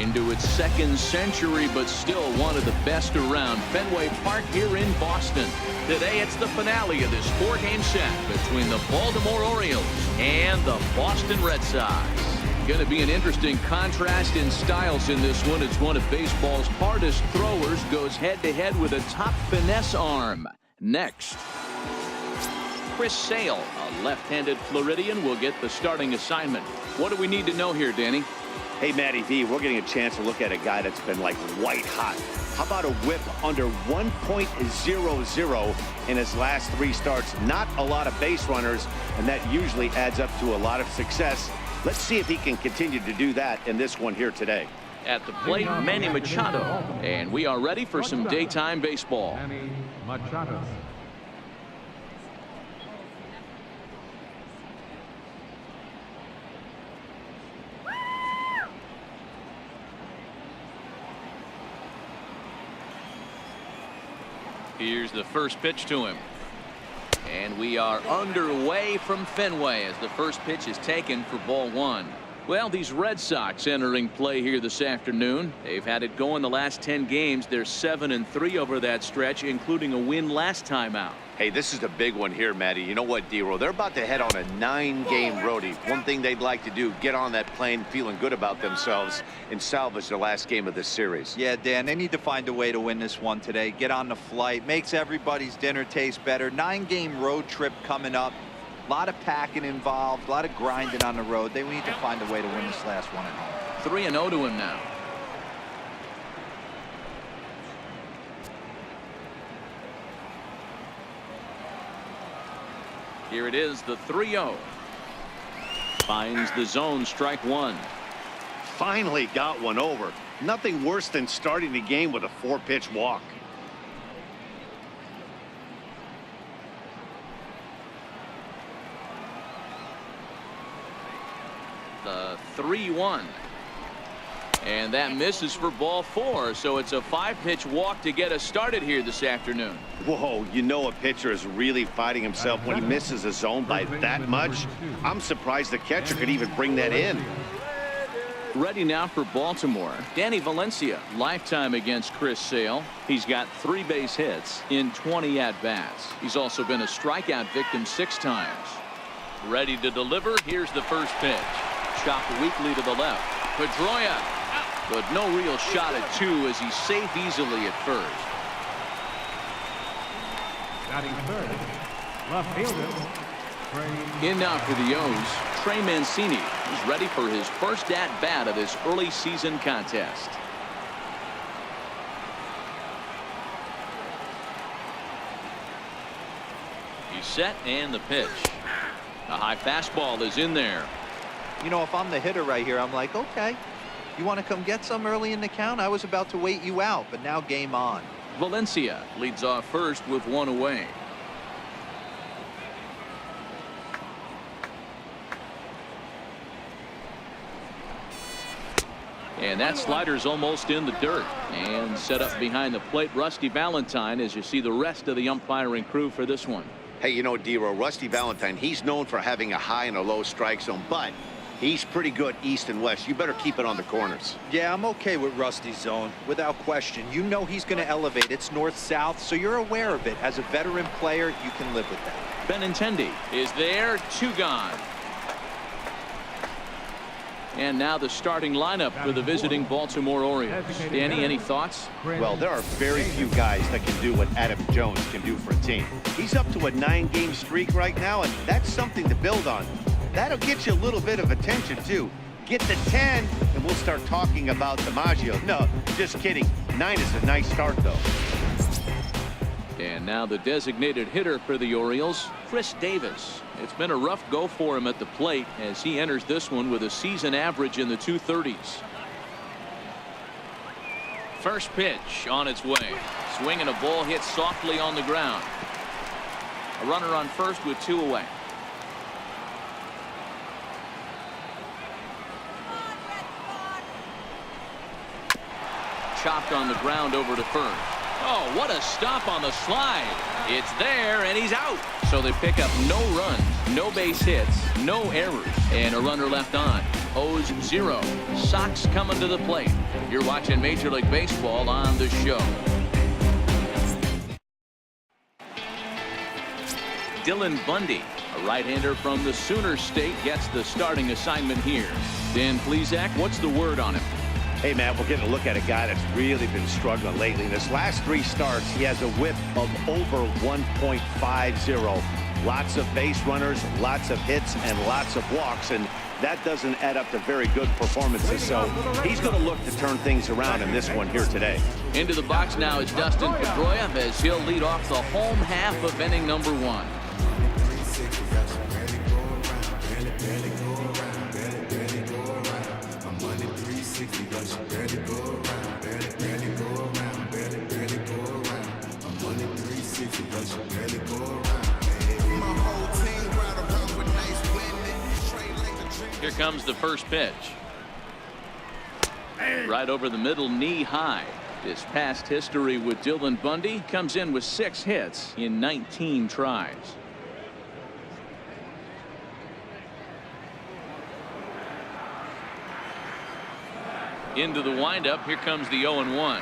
into its second century, but still one of the best around. Fenway Park here in Boston. Today it's the finale of this 4-game set between the Baltimore Orioles and the Boston Red Sox. Going to be an interesting contrast in styles in this one. It's one of baseball's hardest throwers goes head-to-head with a top finesse arm. Next, Chris Sale, a left-handed Floridian, will get the starting assignment. What do we need to know here, Danny? Hey, Matty V, we're getting a chance to look at a guy that's been like white hot. How about a whip under 1.00 in his last 3 starts? Not a lot of base runners, and that usually adds up to a lot of success. Let's see if he can continue to do that in this one here today. At the plate, Manny Machado. And we are ready for some daytime baseball. Manny Machado. Here's the first pitch to him. And we are underway from Fenway as the first pitch is taken for ball 1. Well, these Red Sox entering play here this afternoon. They've had it going the last 10 games. They're 7-3 over that stretch, including a win last time out. Hey, this is a big one here, Matty. You know what, D-Roll? They're about to head on a 9-game roadie. One thing they'd like to do, get on that plane feeling good about themselves and salvage their last game of this series. Yeah, Dan, they need to find a way to win this one today. Get on the flight. Makes everybody's dinner taste better. 9-game road trip coming up. A lot of packing involved. A lot of grinding on the road. They need to find a way to win this last one at home. 3-0 to him now. Here it is, the 3-0. Finds the zone, strike 1. Finally got one over. Nothing worse than starting the game with a 4-pitch walk. The 3-1. And that misses for ball 4. So it's a 5-pitch walk to get us started here this afternoon. Whoa, you know a pitcher is really fighting himself when he misses a zone by that much. I'm surprised the catcher could even bring that in. Ready now for Baltimore. Danny Valencia, lifetime against Chris Sale. He's got 3 base hits in 20 at-bats. He's also been a strikeout victim 6 times. Ready to deliver. Here's the first pitch. Chopped weakly to the left. Pedroia, but no real shot at 2 as he's safe easily at first. Batting third, left fielder, TREY. In now for the O's, TREY Mancini. He's ready for his first at-bat of this early season contest. He's set and the pitch. A high fastball is in there. You know, if I'm the hitter right here, I'm like, okay, you want to come get some early in the count? I was about to wait you out, but now game on. Valencia leads off first with 1 away. And that slider's almost in the dirt. And set up behind the plate, Rusty Valentine, as you see the rest of the umpiring crew for this one. Hey, you know, D-Roll, Rusty Valentine, he's known for having a high and a low strike zone, but he's pretty good east and west. You better keep it on the corners. Yeah, I'm okay with Rusty's zone, without question. You know he's going to elevate. It's north-south, so you're aware of it. As a veteran player, you can live with that. Benintendi is there, 2 gone. And now the starting lineup for the visiting Baltimore Orioles. Danny, any thoughts? Well, there are very few guys that can do what Adam Jones can do for a team. He's up to a 9-game streak right now, and that's something to build on. That'll get you a little bit of attention, too. Get to 10, and we'll start talking about DiMaggio. No, just kidding. 9 is a nice start, though. And now the designated hitter for the Orioles, Chris Davis. It's been a rough go for him at the plate as he enters this one with a season average in the 230s. First pitch on its way. Swinging a ball hit softly on the ground. A runner on first with 2 away. Chopped on the ground over to first. Oh, what a stop on the slide. It's there, and he's out. So they pick up no runs, no base hits, no errors, and a runner left on. owes 0. Sox coming to the plate. You're watching Major League Baseball on the show. Dylan Bundy, a right-hander from the Sooner State, gets the starting assignment here. Dan Plesac, what's the word on him? Hey, Matt, we're getting a look at a guy that's really been struggling lately. In his last 3 starts, he has a whip of over 1.50. Lots of base runners, lots of hits, and lots of walks, and that doesn't add up to very good performances. So he's going to look to turn things around in this one here today. Into the box now is Dustin Pedroia as he'll lead off the home half of inning number 1. Here comes the first pitch. Right over the middle, knee high. His past history with Dylan Bundy comes in with 6 hits in 19 tries. Into the windup. Here comes the 0-1.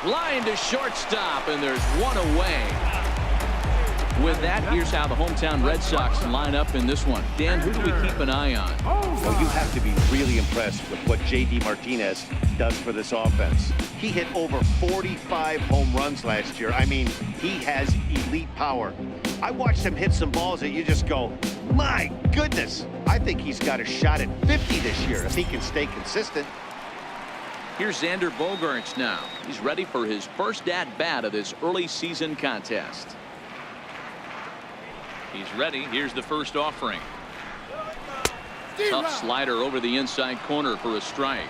Line to shortstop, and there's one away. With that, here's how the hometown Red Sox line up in this one. Dan, who do we keep an eye on? Well, you have to be really impressed with what J.D. Martinez does for this offense. He hit over 45 home runs last year. I mean, he has elite power. I watched him hit some balls that you just go, my goodness. I think he's got a shot at 50 this year if he can stay consistent. Here's Xander Bogaerts now. He's ready for his first at-bat of this early season contest. He's ready. Here's the first offering. Tough slider over the inside corner for a strike.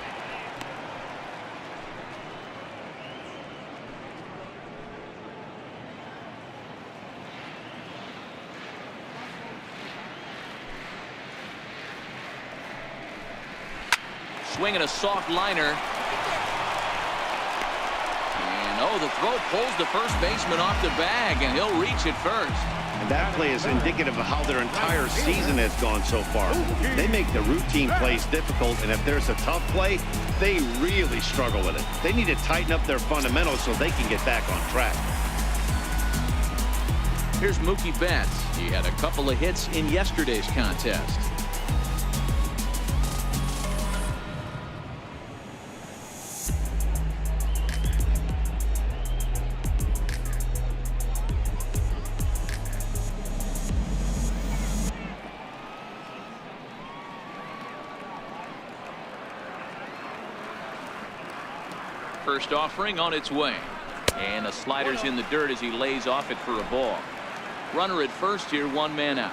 Swinging a soft liner. And oh, the throw pulls the first baseman off the bag, and he'll reach it first. And that play is indicative of how their entire season has gone so far. They make the routine plays difficult, and if there's a tough play, they really struggle with it. They need to tighten up their fundamentals so they can get back on track. Here's Mookie Betts. He had a couple of hits in yesterday's contest. First offering on its way. And the slider's in the dirt as he lays off it for a ball. Runner at first here, 1 man out.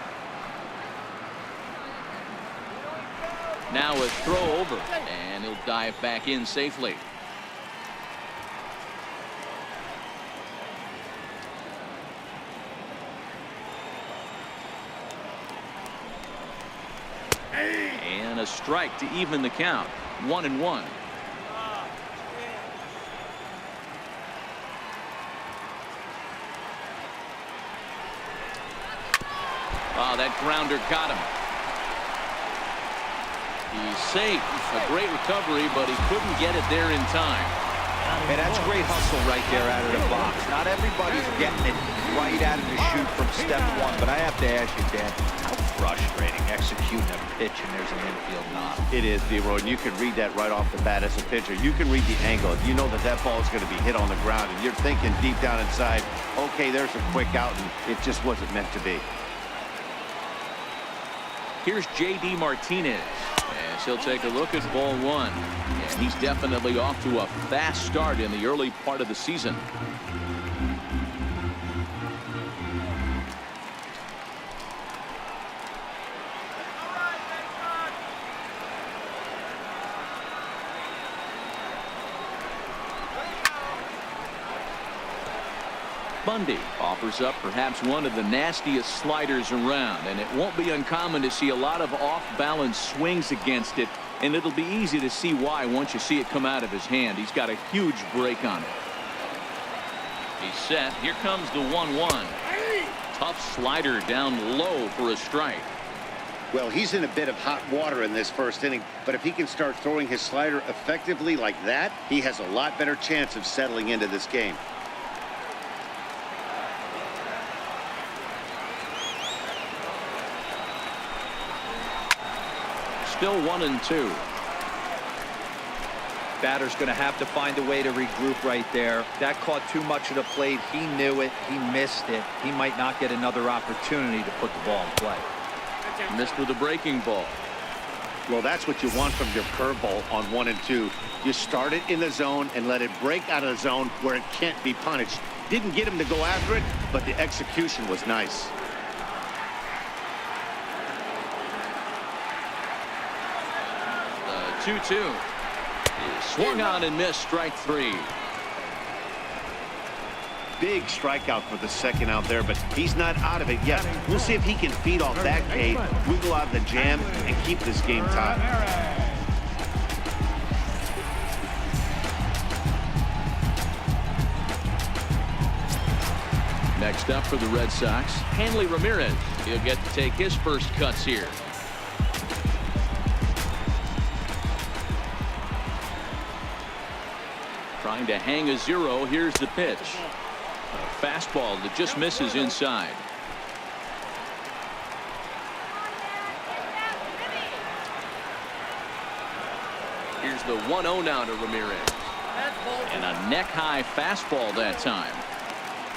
Now a throw over, and he'll dive back in safely. And a strike to even the count. 1-1. Oh, that grounder got him. He's safe. A great recovery, but he couldn't get it there in time. And that's great hustle right there out of the box. Not everybody's getting it right out of the chute from step 1, but I have to ask you, Dan, how frustrating executing a pitch and there's an infield knock. It is, D-Roy, and you can read that right off the bat as a pitcher. You can read the angle. If you know that that ball is going to be hit on the ground, and you're thinking deep down inside, okay, there's a quick out, and it just wasn't meant to be. Here's J.D. Martinez as he'll take a look at ball 1. And he's definitely off to a fast start in the early part of the season. Bundy offers up perhaps one of the nastiest sliders around, and it won't be uncommon to see a lot of off-balance swings against it, and it'll be easy to see why once you see it come out of his hand. He's got a huge break on it. He's set. Here comes the 1-1. Tough slider down low for a strike. Well, he's in a bit of hot water in this first inning, but if he can start throwing his slider effectively like that, he has a lot better chance of settling into this game. Still 1-2. Batter's going to have to find a way to regroup right there. That caught too much of the plate. He knew it. He missed it. He might not get another opportunity to put the ball in play. Missed with a breaking ball. Well, that's what you want from your curveball on 1 and 2. You start it in the zone and let it break out of the zone where it can't be punished. Didn't get him to go after it, but the execution was nice. The 2-2. Swung on and missed, strike 3. Big strikeout for the second out there, but he's not out of it yet. We'll see if he can feed off that K, wiggle out the jam, and keep this game tied. Next up for the Red Sox, Hanley Ramirez. He'll get to take his first cuts here. Trying to hang a 0. Here's the pitch. A fastball that just misses inside. Here's the 1-0 now to Ramirez. And a neck-high fastball that time.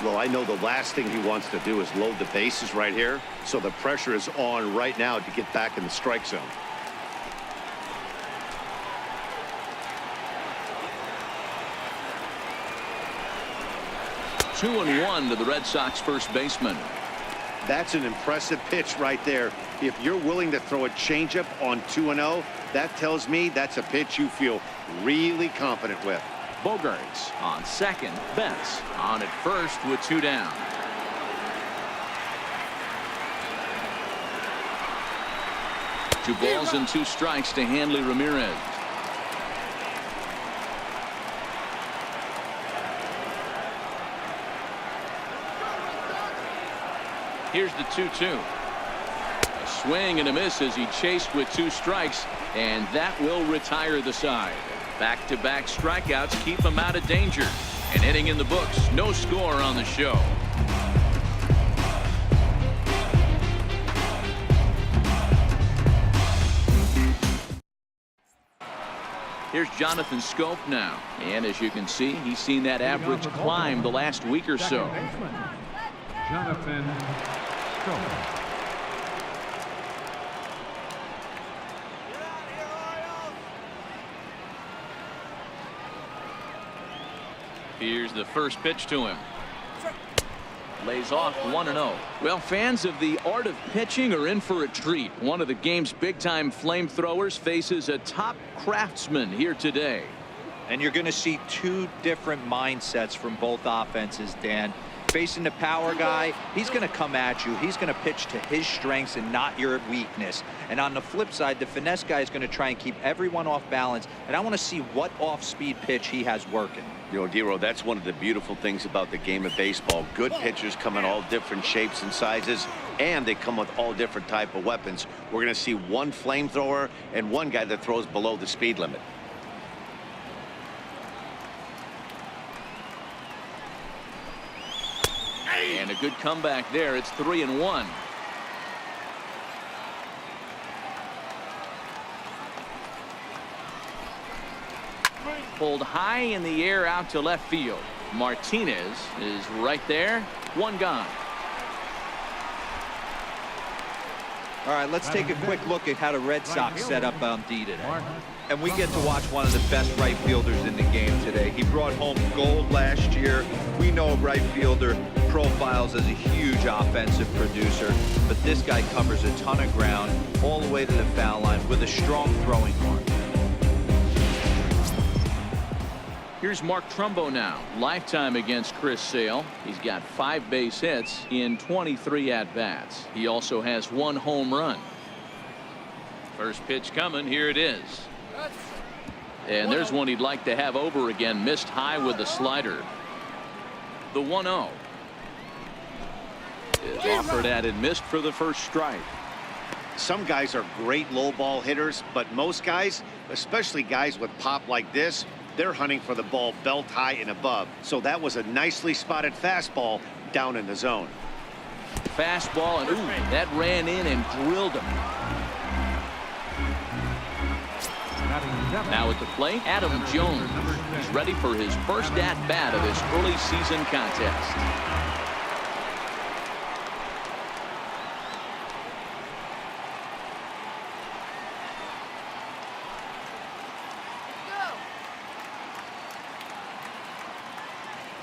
Well, I know the last thing he wants to do is load the bases right here, so the pressure is on right now to get back in the strike zone. Two and 1 to the Red Sox first baseman. That's an impressive pitch right there. If you're willing to throw a changeup on 2-0, that tells me that's a pitch you feel really confident with. Bogarts on second. Betts on at first with 2 down. Two balls and 2 strikes to Hanley Ramirez. Here's the 2-2. A swing and a miss as he chased with 2 strikes, and that will retire the side. Back-to-back strikeouts keep him out of danger. An inning in the books, no score on the show. Here's Jonathan Schoop now. And as you can see, he's seen that average climb the last week or so. Jonathan Schoop. Here's the first pitch to him. Lays off 1-0. Well, fans of the art of pitching are in for a treat. One of the game's big-time flamethrowers faces a top craftsman here today. And you're going to see 2 different mindsets from both offenses, Dan. Facing the power guy, he's going to come at you. He's going to pitch to his strengths and not your weakness. And on the flip side, the finesse guy is going to try and keep everyone off balance. And I want to see what off-speed pitch he has working. You know, Dero, that's one of the beautiful things about the game of baseball. Good pitchers come in all different shapes and sizes, and they come with all different type of weapons. We're going to see one flamethrower and one guy that throws below the speed limit. And a good comeback there. It's 3-1. Pulled high in the air out to left field. Martinez is right there. 1 gone. All right, let's take a quick look at how the Red Sox set up on D today. And we get to watch one of the best right fielders in the game today. He brought home gold last year. We know a right fielder profiles as a huge offensive producer, but this guy covers a ton of ground all the way to the foul line with a strong throwing arm. Here's Mark Trumbo now. Lifetime against Chris Sale. He's got 5 base hits in 23 at-bats. He also has 1 home run. First pitch coming. Here it is. And there's one he'd like to have over again. Missed high with the slider. The 1-0 is offered at and missed for the first strike. Some guys are great low ball hitters, but most guys, especially guys with pop like this, they're hunting for the ball belt high and above. So that was a nicely spotted fastball down in the zone. Fastball, and ooh, that ran in and drilled him. Now at the plate, Adam Jones. He's ready for his first at-bat of this early season contest.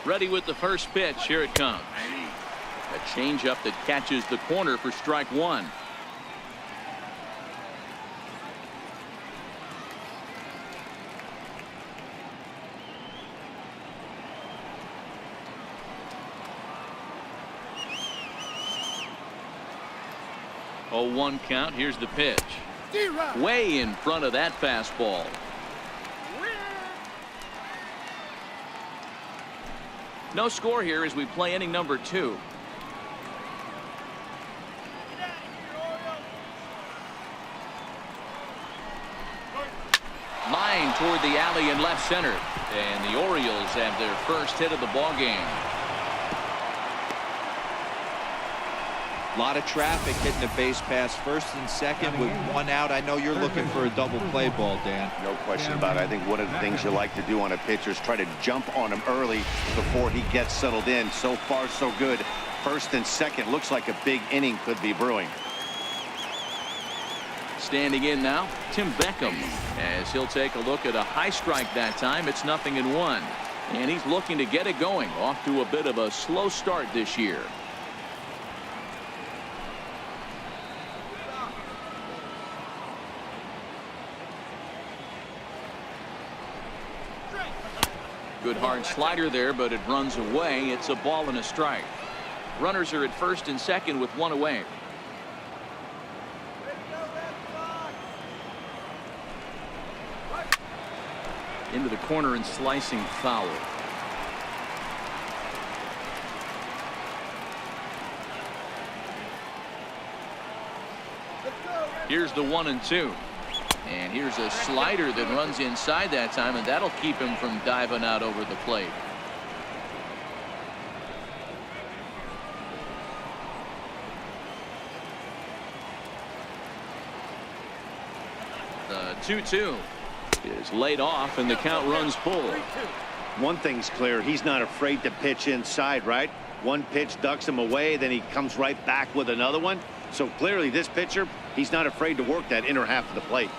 Ready with the first pitch. Here it comes. A changeup that catches the corner for strike one. Oh, 1 count. Here's the pitch. Way in front of that fastball. No score here as we play inning number 2. Line toward the alley in left center. And the Orioles have their first hit of the ball game. A lot of traffic hitting the base pass first and second with 1 out. I know you're looking for a double play ball, Dan. No question about it. I think one of the things you like to do on a pitcher is try to jump on him early before he gets settled in. So far, so good. First and second, looks like a big inning could be brewing. Standing in now, Tim Beckham, as he'll take a look at a high strike that time. It's 0-1. And he's looking to get it going. Off to a bit of a slow start this year. Good hard slider there, but it runs away. It's a ball and a strike. Runners are at first and second with 1 away. Into the corner and slicing foul. Here's the 1-2. And here's a slider that runs inside that time, and that'll keep him from diving out over the plate. The 2-2 is laid off, and the count runs full. One thing's clear, he's not afraid to pitch inside, right? One pitch ducks him away, then he comes right back with another one. So clearly this pitcher, he's not afraid to work that inner half of the plate.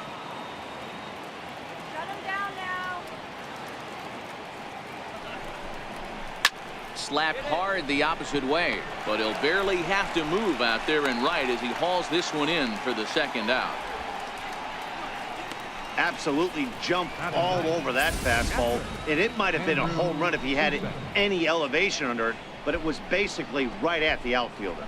Slapped hard the opposite way, but he'll barely have to move out there and right as he hauls this one in for the second out. Absolutely jumped all over that fastball, and it might have been a home run if he had any elevation under it, but it was basically right at the outfielder.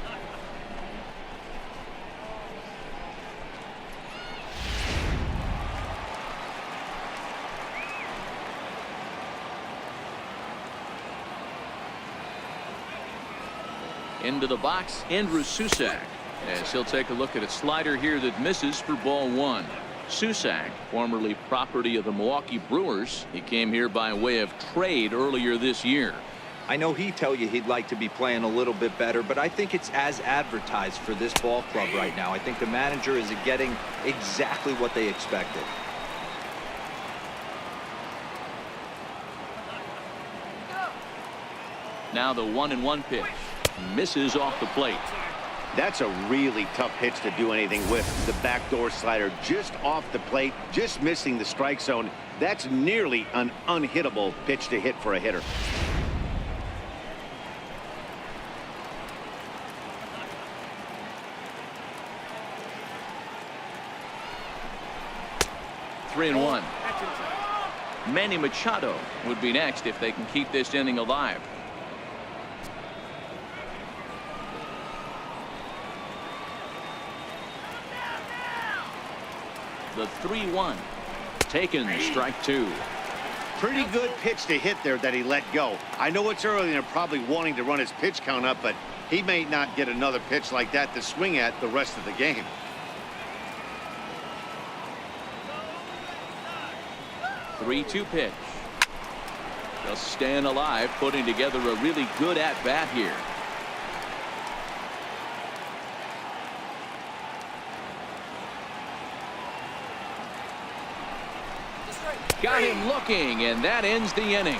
Into the box, Andrew Susac, as he'll take a look at a slider here that misses for ball 1. Susac, formerly property of the Milwaukee Brewers. He came here by way of trade earlier this year. I know he'd tell you he'd like to be playing a little bit better, but I think it's as advertised for this ball club right now. I think the manager is getting exactly what they expected. Now the 1-1 pitch. Misses off the plate. That's a really tough pitch to do anything with. The backdoor slider just off the plate, just missing the strike zone. That's nearly an unhittable pitch to hit for a hitter. Three and 1. Manny Machado would be next if they can keep this inning alive. The 3-1. Taken, strike 2. Pretty good pitch to hit there that he let go. I know it's early and they're probably wanting to run his pitch count up, but he may not get another pitch like that to swing at the rest of the game. 3-2 pitch. Just staying alive, putting together a really good at-bat here. Got him looking, and that ends the inning.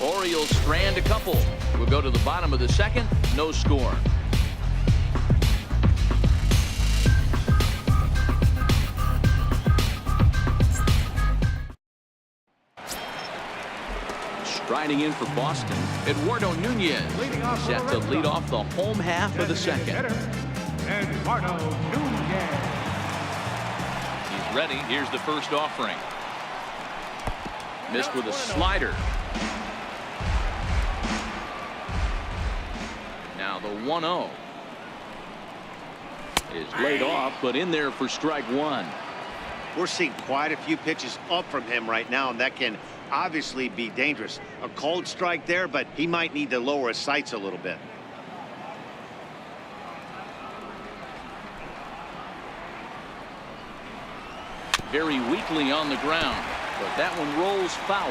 Orioles strand a couple. We'll go to the bottom of the second. No score. Striding in for Boston, Eduardo Nunez set to lead off the home half of the second. Eduardo Nunez. He's ready. Here's the first offering. Missed with a slider. Now the 1-0 is laid off, but in there for strike one. We're seeing quite a few pitches up from him right now, and that can obviously be dangerous. A cold strike there, but he might need to lower his sights a little bit. Very weakly on the ground, but that one rolls foul.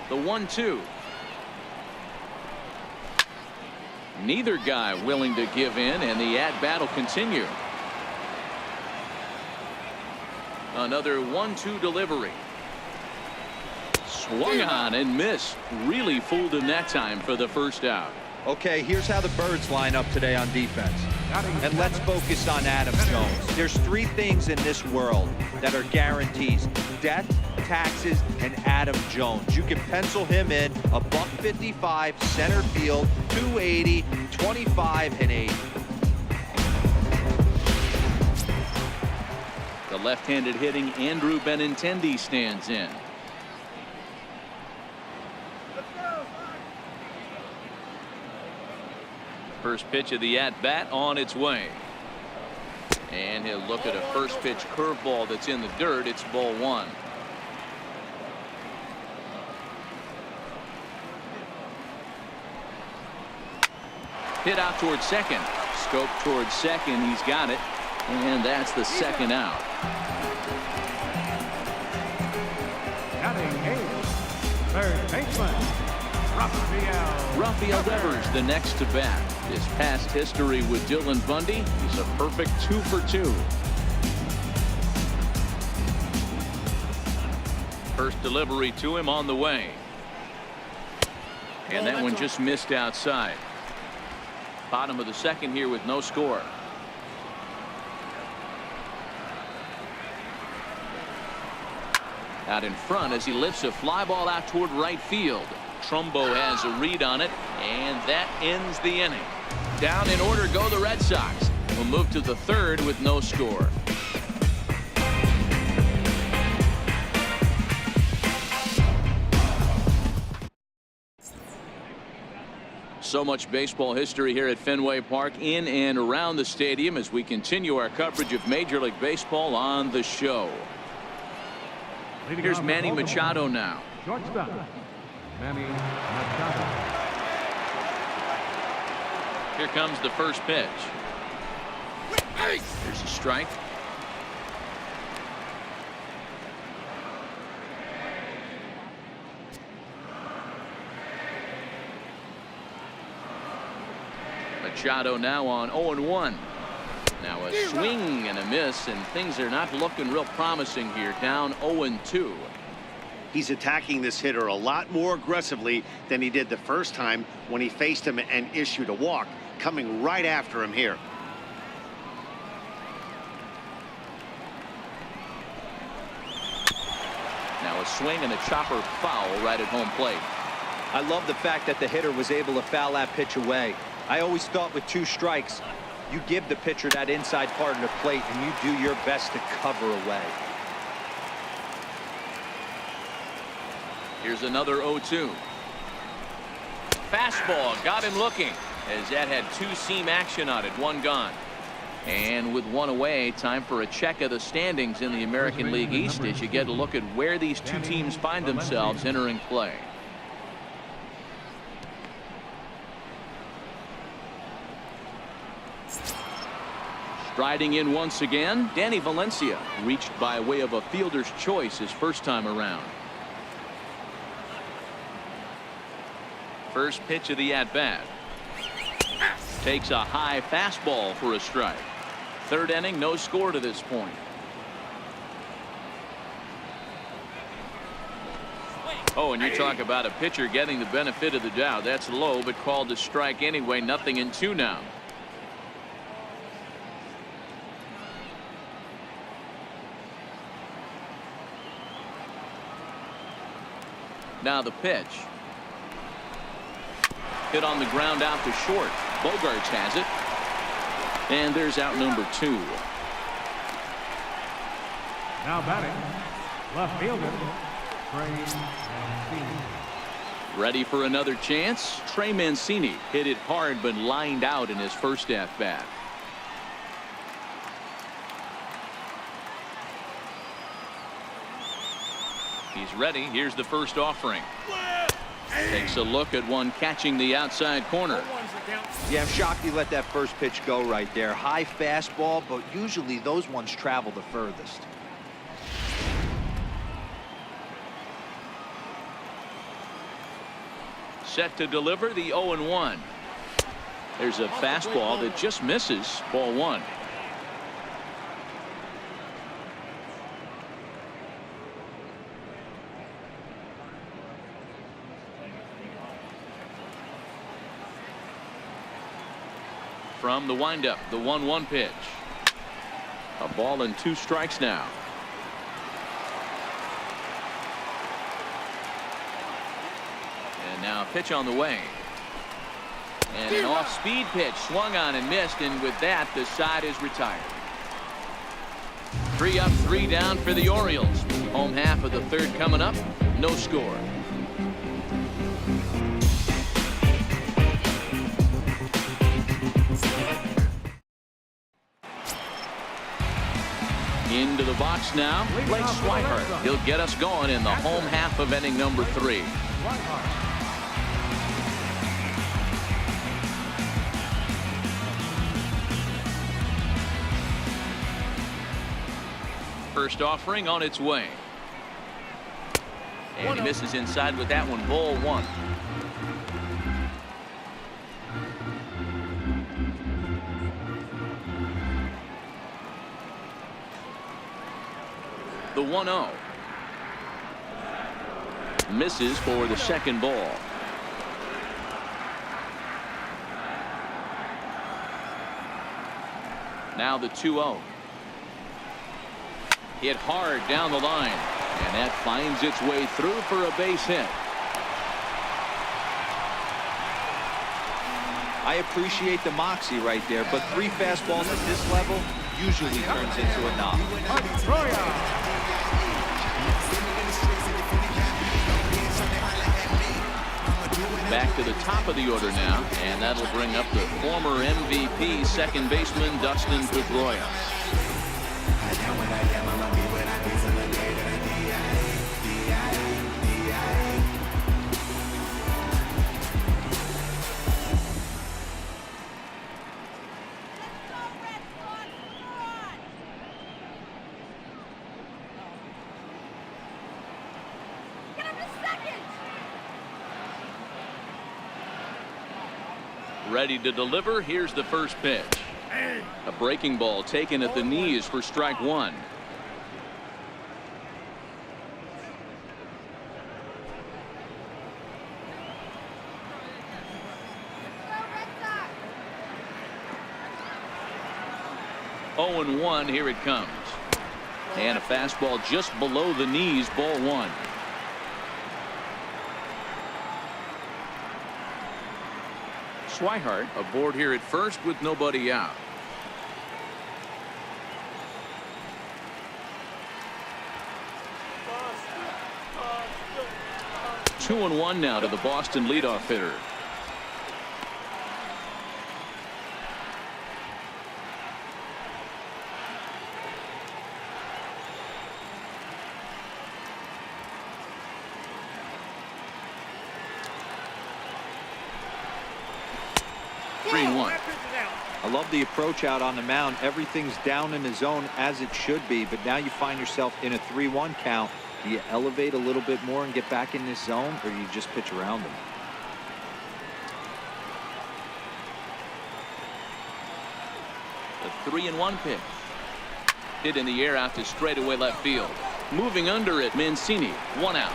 The 1-2. Neither guy willing to give in, and the at-bat will continue. Another 1-2 delivery. Swung on and missed. Really fooled him that time for the first out. Okay, here's how the Birds line up today on defense. And let's focus on Adam Jones. There's three things in this world that are guarantees: death, taxes, and Adam Jones. You can pencil him in a $155 center field, 280, 25, and 80. The left-handed hitting Andrew Benintendi stands in. First pitch of the at-bat on its way. And he'll look at a first pitch curveball that's in the dirt. It's ball one. Hit out towards second. Scope towards second. He's got it. And that's the second out. Batting eighth, third baseman, Rafael. Rafael Devers, the next to bat. His past history with Dylan Bundy, he's a perfect 2 for 2. First delivery to him on the way. And that one just missed outside. Bottom of the second here with no score. Out in front as he lifts a fly ball out toward right field. Trumbo has a read on it, and that ends the inning. Down in order go the Red Sox. We'll move to the third with no score. So much baseball history here at Fenway Park, in and around the stadium, as we continue our coverage of Major League Baseball on the show. Here's Manny Machado now. Shortstop, Manny Machado. Here comes the first pitch. Here's a strike. Machado now on 0-1. Now a swing and a miss, and things are not looking real promising here. Down 0-2. He's attacking this hitter a lot more aggressively than he did the first time when he faced him and issued a walk. Coming right after him here. Now a swing and a chopper foul right at home plate. I love the fact that the hitter was able to foul that pitch away. I always thought with 2 strikes, you give the pitcher that inside part of the plate and you do your best to cover away. Here's another 0-2. Fastball got him looking, as that had 2-seam action on it. 1 gone. And with 1 away, time for a check of the standings in the American League East as you get a look at where these two teams find themselves entering play. Riding in once again, Danny Valencia, reached by way of a fielder's choice his first time around. First pitch of the at-bat. Takes a high fastball for a strike. Third inning, no score to this point. Oh, and you talk about a pitcher getting the benefit of the doubt. That's low, but called a strike anyway. 0-2 now. Now the pitch. Hit on the ground out to short. Bogarts has it. And there's out number 2. Now batting, left fielder, TREY Mancini. Ready for another chance. TREY Mancini hit it hard but lined out in his first at-bat. He's ready. Here's the first offering. Takes a look at one catching the outside corner. Yeah, I'm shocked he let that first pitch go right there. High fastball, but usually those ones travel the furthest. Set to deliver the 0-1. There's a fastball that just misses. Ball 1. From the windup, the 1-1 pitch. A ball and 2 strikes now. And now a pitch on the way. And an off-speed pitch swung on and missed, and with that the side is retired. 3 up, 3 down for the Orioles. Home half of the third coming up. No score. Into the box now, Blake Swihart. He'll get us going in the home half of inning number 3. First offering on its way. And he misses inside with that one. Ball 1. The 1-0. Misses for the second ball. Now the 2-0. Hit hard down the line, and that finds its way through for a base hit. I appreciate the moxie right there, but 3 fastballs at this level usually turns into a knock. Back to the top of the order now, and that'll bring up the former MVP second baseman Dustin Pedroia. Ready to deliver. Here's the first pitch. A breaking ball taken at the knees for strike 1. Oh, and 1. Here it comes. And a fastball just below the knees. Ball 1. Swihart aboard here at first with nobody out. Two and 1 now to the Boston leadoff hitter. I love the approach out on the mound. Everything's down in the zone as it should be, but now you find yourself in a 3-1 count. Do you elevate a little bit more and get back in this zone, or do you just pitch around them? The 3-1 pitch. Hit in the air out to straightaway left field. Moving under it, Mancini, 1 out.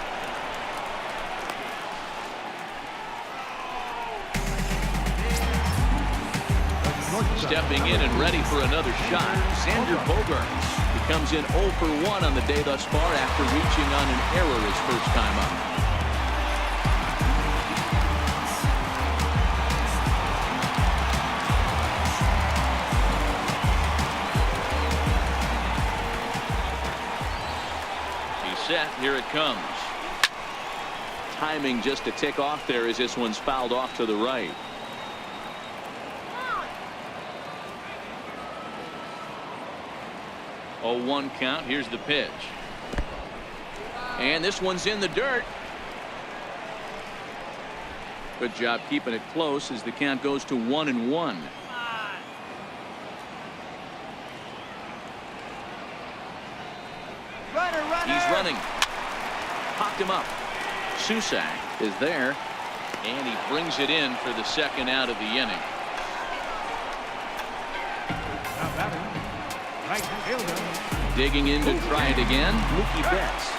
Stepping in and ready for another shot, Xander Bogaerts. He comes in 0 for 1 on the day thus far after reaching on an error his first time up. Set. Here it comes. Timing just a tick off there as this one's fouled off to the right. Oh, 1 count. Here's the pitch. And this one's in the dirt. Good job keeping it close as the count goes to 1-1. He's running. Popped him up. Susak is there, and he brings it in for the second out of the inning. Now batting, right fielder. Digging in to try it again, Mookie Betts.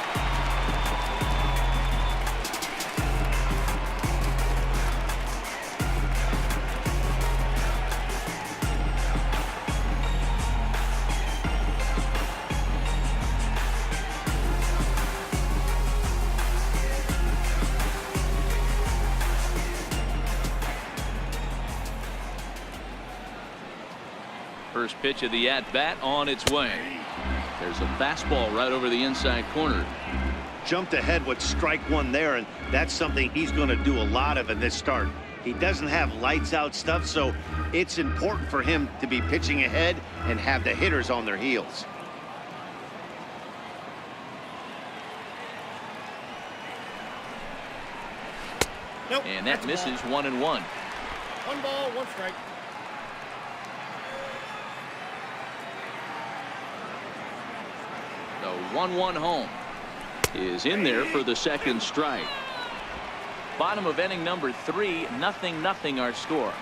First pitch of the at-bat on its way. There's a fastball right over the inside corner. Jumped ahead with strike 1 there, and that's something he's going to do a lot of in this start. He doesn't have lights out stuff, so it's important for him to be pitching ahead and have the hitters on their heels. Nope, And that misses 1-1. 1 ball, 1 strike. The 1-1 home is in there for the second strike. Bottom of inning number 3, 0-0 our score.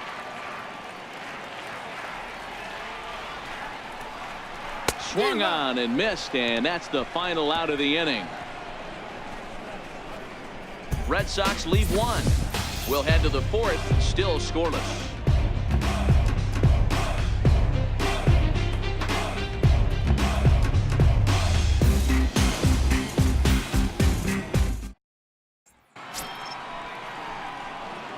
Swung on and missed, and that's the final out of the inning. Red Sox leave 1. We'll head to the 4th, still scoreless.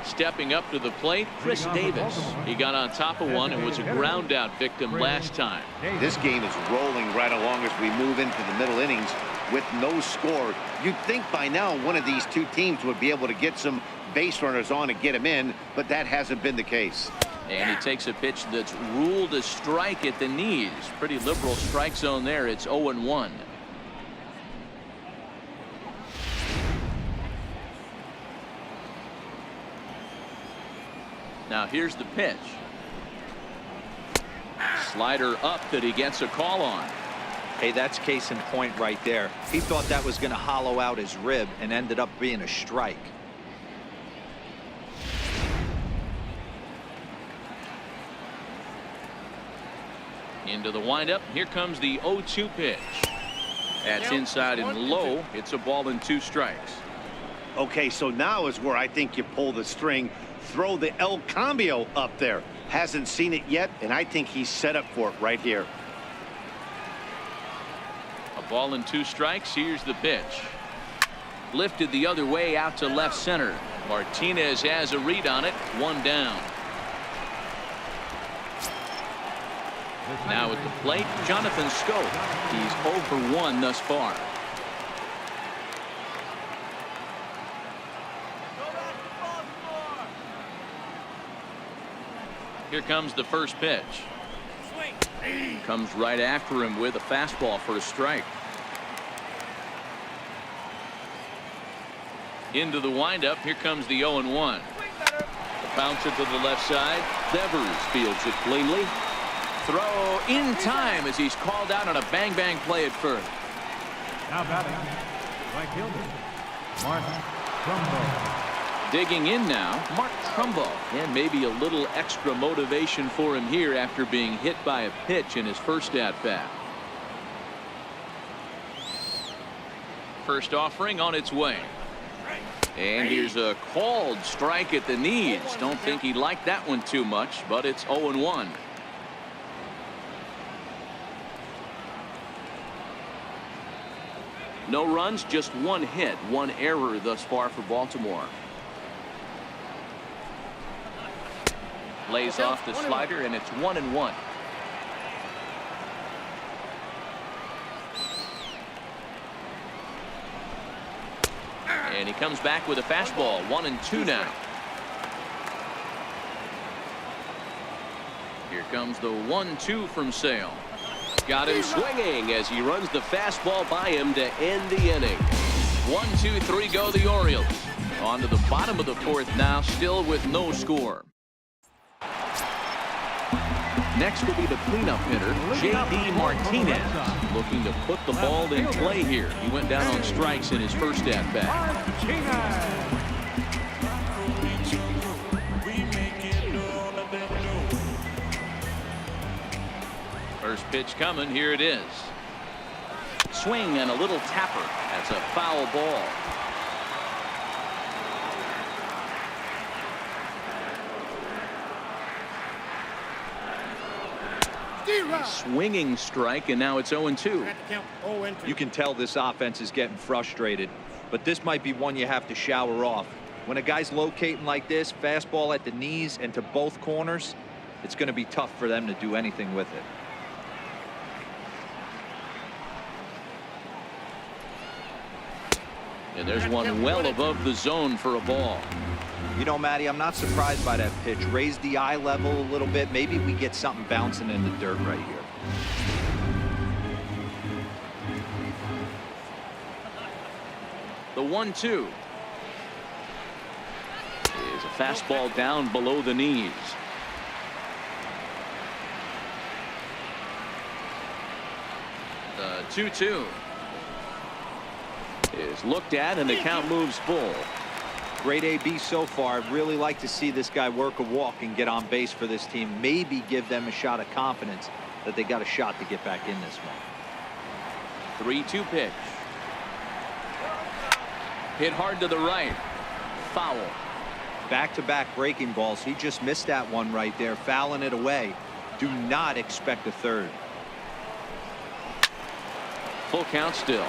Stepping up to the plate, Chris Davis. He got on top of one and was a ground out victim last time. This game is rolling right along as we move into the middle innings with no score. You'd think by now one of these two teams would be able to get some base runners on and get them in, but that hasn't been the case. And he takes a pitch that's ruled a strike at the knees. Pretty liberal strike zone there. It's 0-1. Now here's the pitch. Slider up that he gets a call on. Hey, that's case in point right there. He thought that was going to hollow out his rib and ended up being a strike. Into the windup. Here comes the 0-2 pitch. That's inside and low. It's a ball and 2 strikes. Okay, so now is where I think you pull the string. Throw the El Cambio up there. Hasn't seen it yet, and I think he's set up for it right here. A ball and 2 strikes. Here's the pitch. Lifted the other way out to left center. Martinez has a read on it. 1 down. Now at the plate, Jonathan Scope. He's 0 for 1 thus far. Here comes the first pitch. Comes right after him with a fastball for a strike. Into the windup. Here comes the 0-1. The bouncer to the left side. Devers fields it cleanly. Throw in time as he's called out on a bang-bang play at first. Now batting, right fielder, Mark Trumbo. Digging in now, Mark Trumbo. And maybe a little extra motivation for him here after being hit by a pitch in his first at-bat. First offering on its way. And here's a called strike at the knees. Don't think he liked that one too much, but it's 0-1. No runs, just one hit, one error thus far for Baltimore. Lays off the slider, and it's 1-1. And he comes back with a fastball. 1-2 now. Here comes the 1-2 from Sale. Got him swinging as he runs the fastball by him to end the inning. 1-2-3 go the Orioles. On to the bottom of the fourth now, still with no score. Next will be the cleanup hitter, J.D. Martinez, looking to put the ball in play here. He went down on strikes in his first at-bat. First pitch coming. Here it is. Swing and a little tapper. That's a foul ball. A swinging strike, and now it's 0-2. You can tell this offense is getting frustrated, but this might be one you have to shower off. When a guy's locating like this, fastball at the knees and to both corners, it's going to be tough for them to do anything with it. And there's one well above the zone for a ball. You know, Matty, I'm not surprised by that pitch. Raise the eye level a little bit. Maybe we get something bouncing in the dirt right here. The 1-2 is a fastball down below the knees. The 2-2 is looked at, and the count moves full. Great AB so far. I'd really like to see this guy work a walk and get on base for this team. Maybe give them a shot of confidence that they got a shot to get back in this one. 3-2 pitch. Hit hard to the right. Foul. Back-to-back breaking balls. He just missed that one right there, fouling it away. Do not expect a third. Full count still.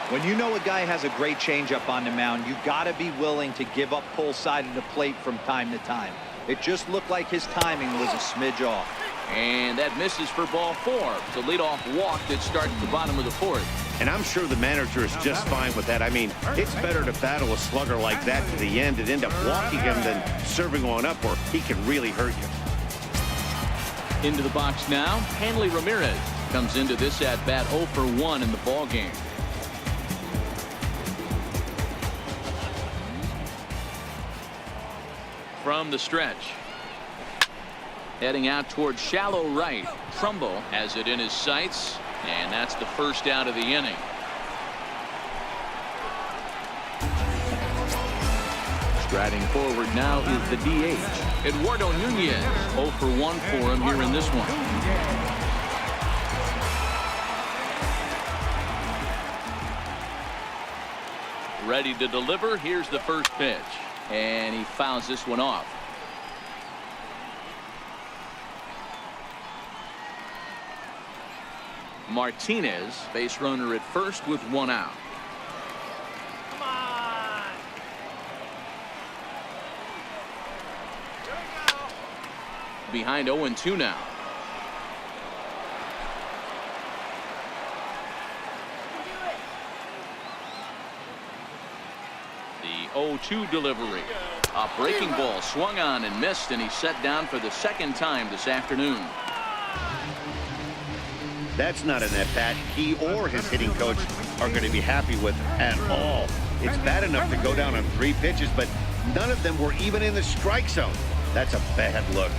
When you know a guy has a great changeup on the mound, you got to be willing to give up pull side of the plate from time to time. It just looked like his timing was a smidge off. And that misses for ball 4. It's a leadoff walk that starts the bottom of the fourth. And I'm sure the manager is just fine with that. I mean, it's better to battle a slugger like that to the end and end up walking him than serving on up where he can really hurt you. Into the box now, Hanley Ramirez comes into this at-bat 0 for 1 in the ball game. From the stretch. Heading out towards shallow right. Trumbo has it in his sights, and that's the first out of the inning. Striding forward now is the DH, Eduardo Nunez. 0 for 1 for him here in this one. Ready to deliver. Here's the first pitch. And he fouls this one off. Martinez, base runner at first with 1 out. Come on. Here we go. Behind 0-2 now. The 0-2 delivery. A breaking ball swung on and missed, and he's set down for the second time this afternoon. That's not an at-bat he or his hitting coach are going to be happy with at all. It's bad enough to go down on 3 pitches, but none of them were even in the strike zone. That's a bad look.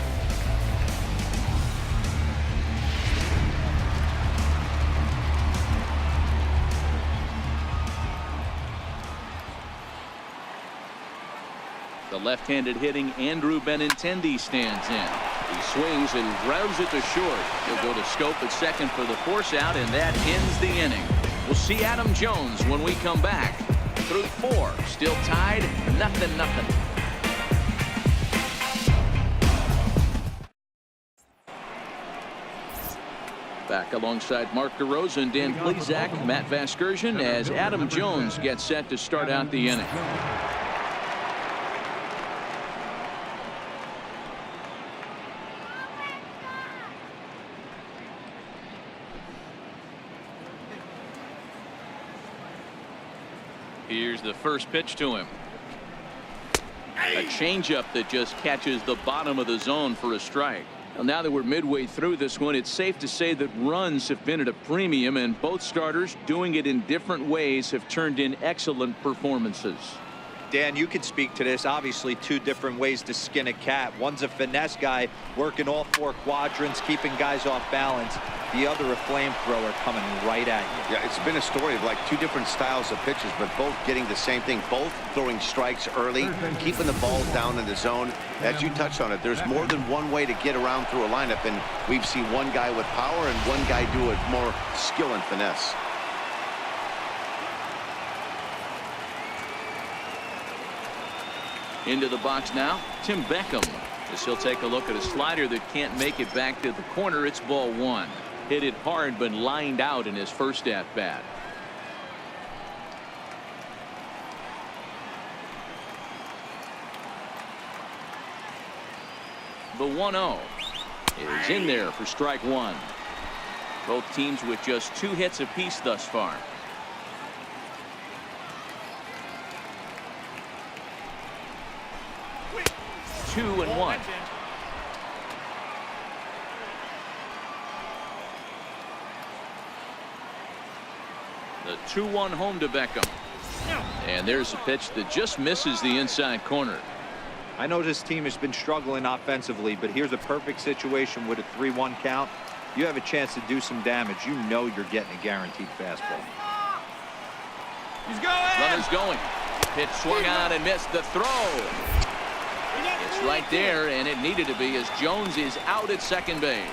The left-handed hitting Andrew Benintendi stands in. He swings and grounds it to short. He'll go to Schoop at second for the force out, and that ends the inning. We'll see Adam Jones when we come back. Through 4, still tied, 0-0. Back alongside Mark DeRosa, Dan Plesac, Matt Vasgersian, as Adam Jones gets set to start out the inning. Here's the first pitch to him. A changeup that just catches the bottom of the zone for a strike. Well, now that we're midway through this one, it's safe to say that runs have been at a premium, and both starters, doing it in different ways, have turned in excellent performances. Dan, you can speak to this. Obviously, 2 different ways to skin a cat. One's a finesse guy working all 4 quadrants, keeping guys off balance. The other, a flamethrower coming right at you. Yeah, it's been a story of like 2 different styles of pitches, but both getting the same thing. Both throwing strikes early, keeping the ball down in the zone. As you touched on it, there's more than one way to get around through a lineup, and we've seen one guy with power and one guy do it more skill and finesse. Into the box now, Tim Beckham. As he'll take a look at a slider that can't make it back to the corner. It's ball 1. Hit it hard, but lined out in his first at bat. The 1-0 is in there for strike 1. Both teams with just 2 hits apiece thus far. Two and 1. The 2-1 home to Beckham. And there's a pitch that just misses the inside corner. I know this team has been struggling offensively, but here's a perfect situation with a 3-1 count. You have a chance to do some damage. You know you're getting a guaranteed fastball. He's going. Runners going. Pitch swung on and missed the throw. It's right there, and it needed to be, as Jones is out at second base.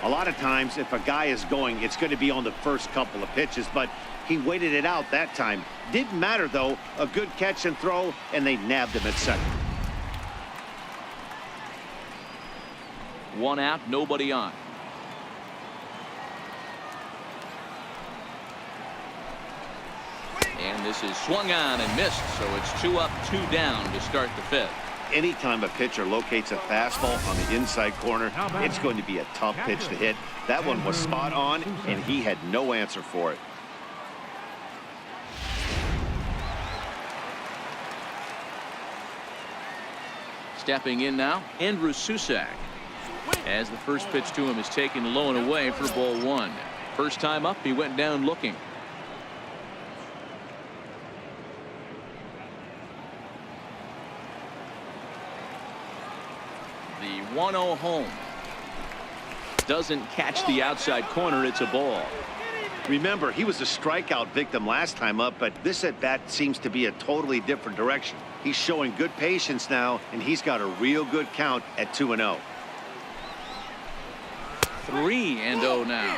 A lot of times, if a guy is going, it's going to be on the first couple of pitches, but he waited it out that time. Didn't matter, though. A good catch and throw, and they nabbed him at second. 1 out, nobody on. And this is swung on and missed, so it's 2 up, 2 down to start the 5th. Anytime a pitcher locates a fastball on the inside corner, it's going to be a tough pitch to hit. That one was spot on, and he had no answer for it. Stepping in now, Andrew Susac. As the first pitch to him is taken low and away for ball 1. First time up, he went down looking. The 1-0 home. Doesn't catch the outside corner. It's a ball. Remember, he was a strikeout victim last time up, but this at-bat seems to be a totally different direction. He's showing good patience now, and he's got a real good count at 2-0. 3-0 now.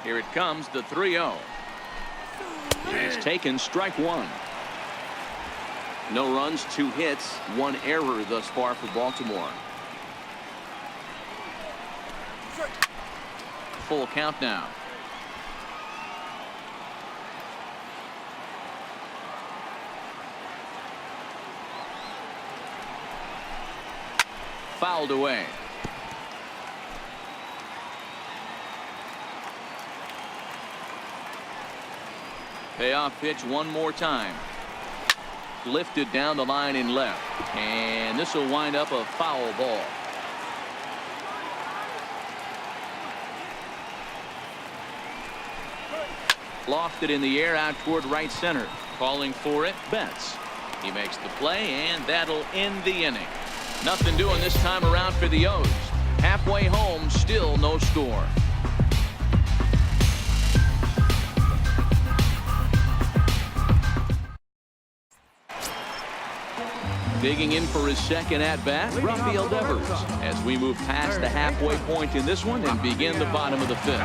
Here it comes, the 3-0. It's taken, strike 1. No runs, 2 hits, 1 error thus far for Baltimore. Full count now. Fouled away. Payoff pitch one more time. Lifted down the line in left. And this will wind up a foul ball. Lofted in the air out toward right center. Calling for it, Betts. He makes the play, and that'll end the inning. Nothing doing this time around for the O's. Halfway home, still no score. Digging in for his second at-bat, Rafael Devers, as we move past the halfway point in this one and begin the bottom of the fifth.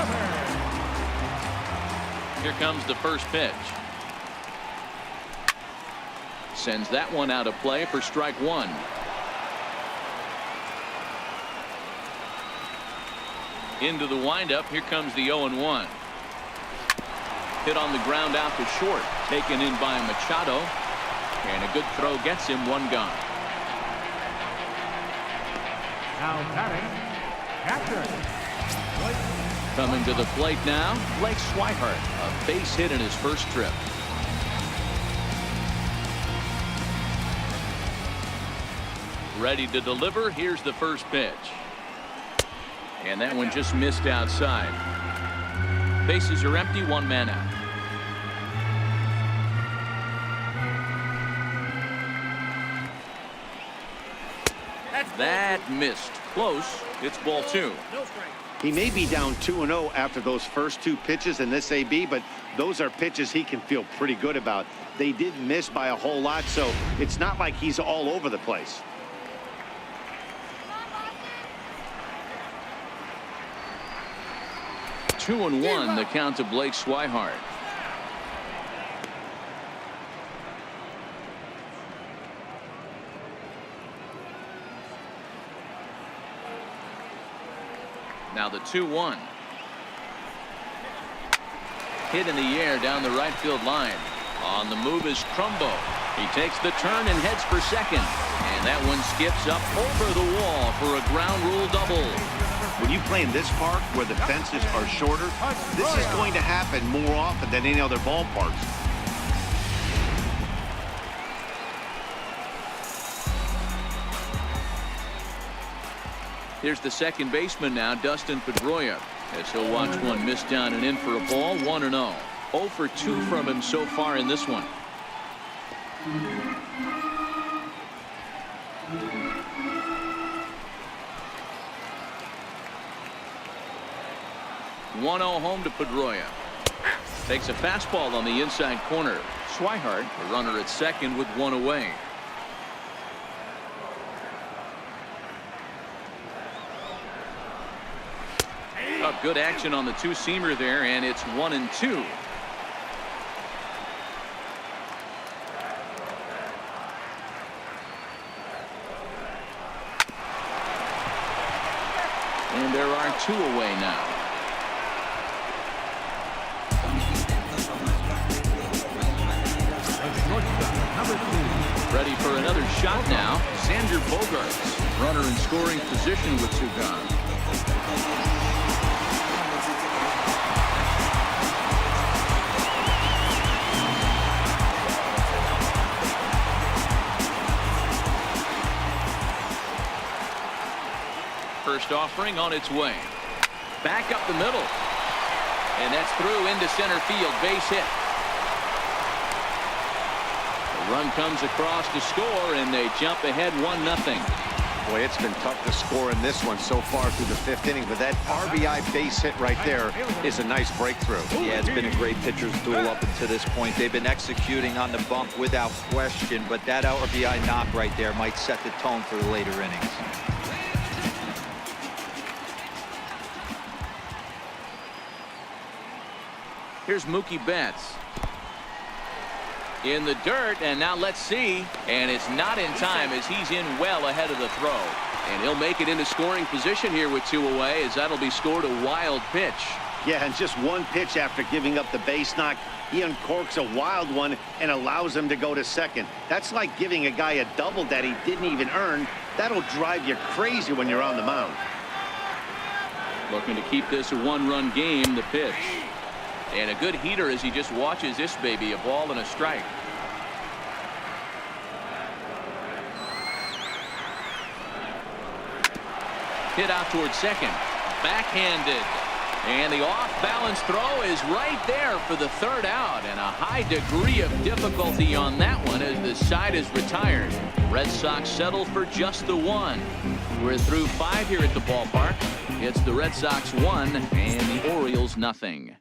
Here comes the first pitch. Sends that one out of play for strike one. Into the windup. Here comes the 0-1. Hit on the ground out to short. Taken in by Machado. And a good throw gets him one gone. Now batting, catcher. Coming to the plate now, Blake Swihart. A base hit in his first trip. Ready to deliver. Here's the first pitch. And that one just missed outside. Bases are empty, one man out. That missed. Close. It's ball two. He may be down 2-0 after those first two pitches in this AB, but those are pitches he can feel pretty good about. They did miss by a whole lot, so it's not like he's all over the place. Two and one, the count to Blake Swihart. Now the 2-1. Hit in the air down the right field line. On the move is Crumbo. He takes the turn and heads for second. And that one skips up over the wall for a ground rule double. When you play in this park where the fences are shorter, this is going to happen more often than any other ballparks. Here's the second baseman now, Dustin Pedroia, as he'll watch one miss down and in for a ball. 1-0. 0 for 2 from him so far in this one. 1-0 home to Pedroia. Takes a fastball on the inside corner. Swihart, the runner at second with one away. Good action on the two-seamer there, and it's 1-2. And there are two away now. Ready for another shot now. Xander Bogaerts, runner in scoring position with two gone. First offering on its way. Back up the middle. And that's through into center field. Base hit. The run comes across to score, and they jump ahead 1-0. Boy, it's been tough to score in this one so far through the fifth inning, but that RBI base hit right there is a nice breakthrough. Yeah, it's been a great pitcher's duel up until this point. They've been executing on the bump without question, but that RBI knock right there might set the tone for the later innings. Here's Mookie Betts. In the dirt, and now let's see. And it's not in time as he's in well ahead of the throw. And he'll make it into scoring position here with two away, as that'll be scored a wild pitch. Yeah, and just one pitch after giving up the base knock, he uncorks a wild one and allows him to go to second. That's like giving a guy a double that he didn't even earn. That'll drive you crazy when you're on the mound. Looking to keep this a one-run game. The pitch. And a good heater as he just watches this baby, a ball and a strike. Hit out towards second. Backhanded. And the off-balance throw is right there for the third out, and a high degree of difficulty on that one as the side is retired. Red Sox settle for just the one. We're through 5 here at the ballpark. It's the Red Sox 1 and the Orioles nothing.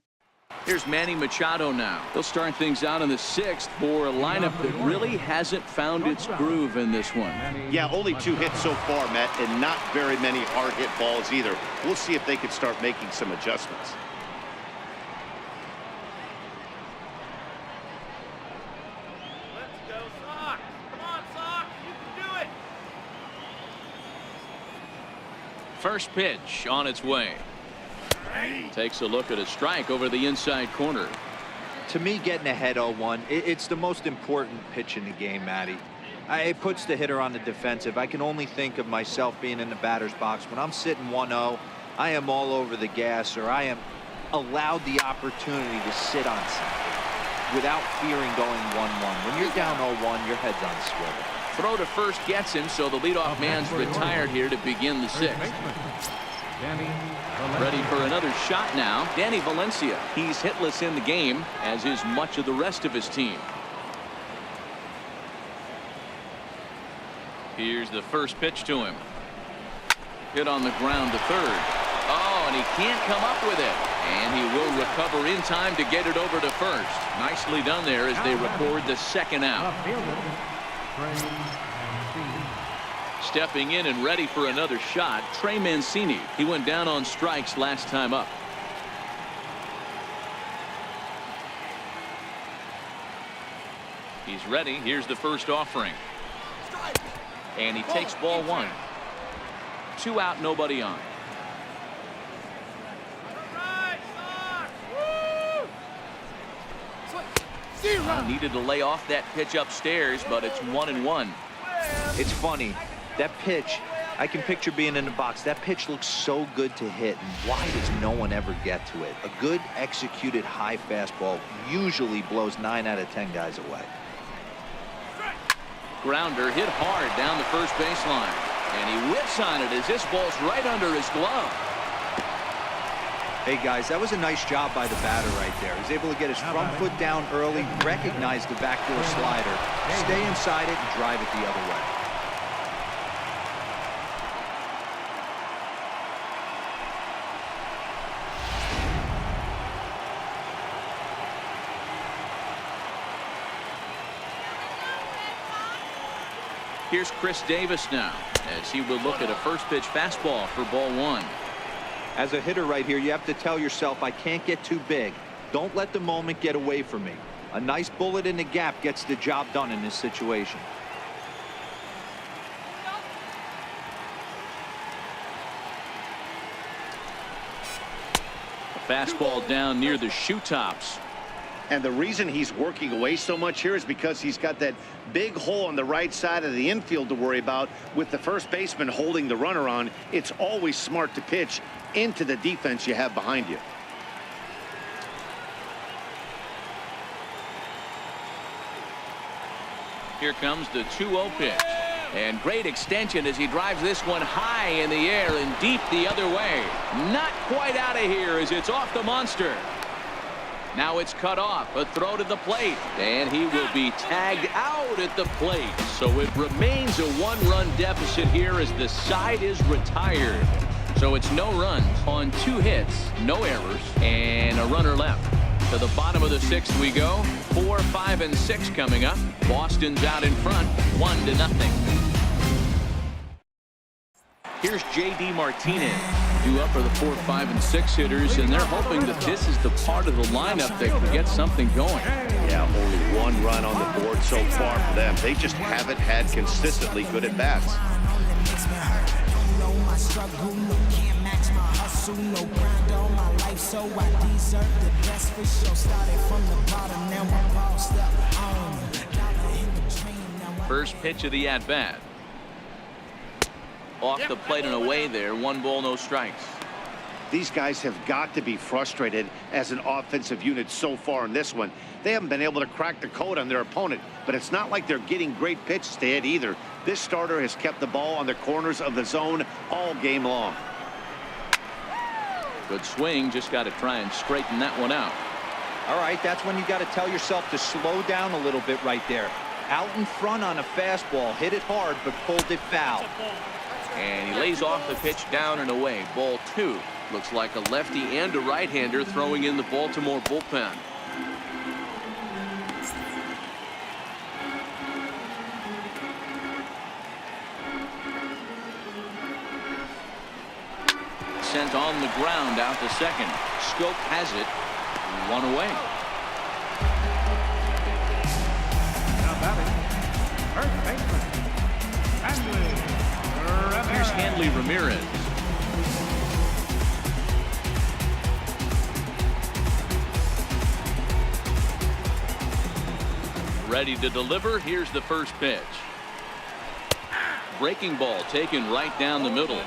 Here's Manny Machado now. He'll start things out in the 6th for a lineup that really hasn't found its groove in this one. Yeah, only 2 hits so far, Matt, and not very many hard hit balls either. We'll see if they can start making some adjustments. Let's go, Sox. Come on, Sox. You can do it. First pitch on its way. Takes a look at a strike over the inside corner. To me, getting ahead 0-1, it's the most important pitch in the game, Matty. It puts the hitter on the defensive. I can only think of myself being in the batter's box. When I'm sitting 1-0, I am all over the gas, or I am allowed the opportunity to sit on something without fearing going 1-1. When you're down 0-1, your head's on swivel. Throw to first gets him, so the leadoff man's retired here to begin the 6th. Ready for another shot now. Danny Valencia. He's hitless in the game, as is much of the rest of his team. Here's the first pitch to him. Hit on the ground to third. Oh, and he can't come up with it. And he will recover in time to get it over to first. Nicely done there as they record the second out. Stepping in and ready for another shot, Trey Mancini. He went down on strikes last time up. He's ready. Here's the first offering. And he takes ball 1. 2 out, nobody on. Needed to lay off that pitch upstairs, but it's 1-1. It's funny. That pitch, I can picture being in the box. That pitch looks so good to hit, and why does no one ever get to it? A good executed high fastball usually blows 9 out of 10 guys away. Grounder hit hard down the first baseline, and he whips on it as this ball's right under his glove. Hey guys, that was a nice job by the batter right there. He's able to get his front foot down early, recognize the backdoor slider, stay inside it, and drive it the other way. Here's Chris Davis now, as he will look at a first pitch fastball for ball 1. As a hitter right here, you have to tell yourself, I can't get too big. Don't let the moment get away from me. A nice bullet in the gap gets the job done in this situation. A fastball down near the shoe tops. And the reason he's working away so much here is because he's got that big hole on the right side of the infield to worry about. With the first baseman holding the runner on, it's always smart to pitch into the defense you have behind you. Here comes the 2-0 pitch. And great extension as he drives this one high in the air and deep the other way. Not quite out of here as it's off the monster. Now it's cut off. A throw to the plate. And he will be tagged out at the plate. So it remains a 1-run deficit here as the side is retired. So it's no runs on 2 hits, no errors, and a runner left. To the bottom of the 6th we go. 4, 5, and 6 coming up. Boston's out in front, 1-0. Here's J.D. Martinez, due up for the 4, 5, and 6 hitters, and they're hoping that this is the part of the lineup that can get something going. Yeah, only 1 run on the board so far for them. They just haven't had consistently good at-bats. First pitch of the at-bat. Off the plate and away there. 1 ball, no strikes. These guys have got to be frustrated as an offensive unit so far in this one. They haven't been able to crack the code on their opponent, but it's not like they're getting great pitches to hit either. This starter has kept the ball on the corners of the zone all game long. Good swing, just got to try and straighten that one out. All right, that's when you got to tell yourself to slow down a little bit right there. Out in front on a fastball, hit it hard, but pulled it foul. And he lays off the pitch down and away. Ball 2. Looks like a lefty and a right-hander throwing in the Baltimore bullpen. Sent on the ground out to second. Scope has it. One away. Now batting, first baseman, Hanley Here's Ramirez. Hanley Ramirez. Ready to deliver. Here's the first pitch. Breaking ball taken right down the middle.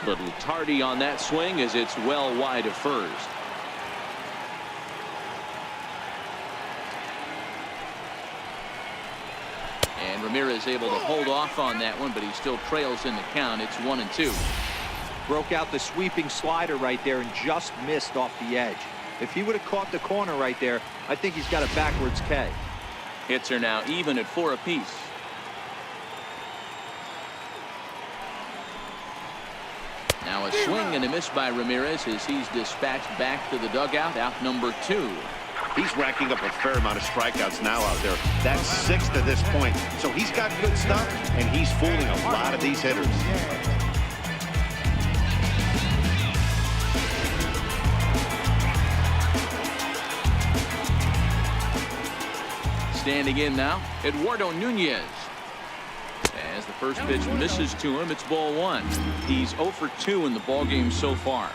Little tardy on that swing as it's well wide of first. And Ramirez able to hold off on that one, but he still trails in the count. It's 1-2. Broke out the sweeping slider right there and just missed off the edge. If he would have caught the corner right there, I think he's got a backwards K. Hits are now even at 4 apiece. Now a swing and a miss by Ramirez as he's dispatched back to the dugout. Out number 2. He's racking up a fair amount of strikeouts now out there. That's 6 to this point. So he's got good stuff, and he's fooling a lot of these hitters. Standing in now, Eduardo Nunez. As the first pitch misses to him, it's ball 1. He's 0 for 2 in the ball game so far.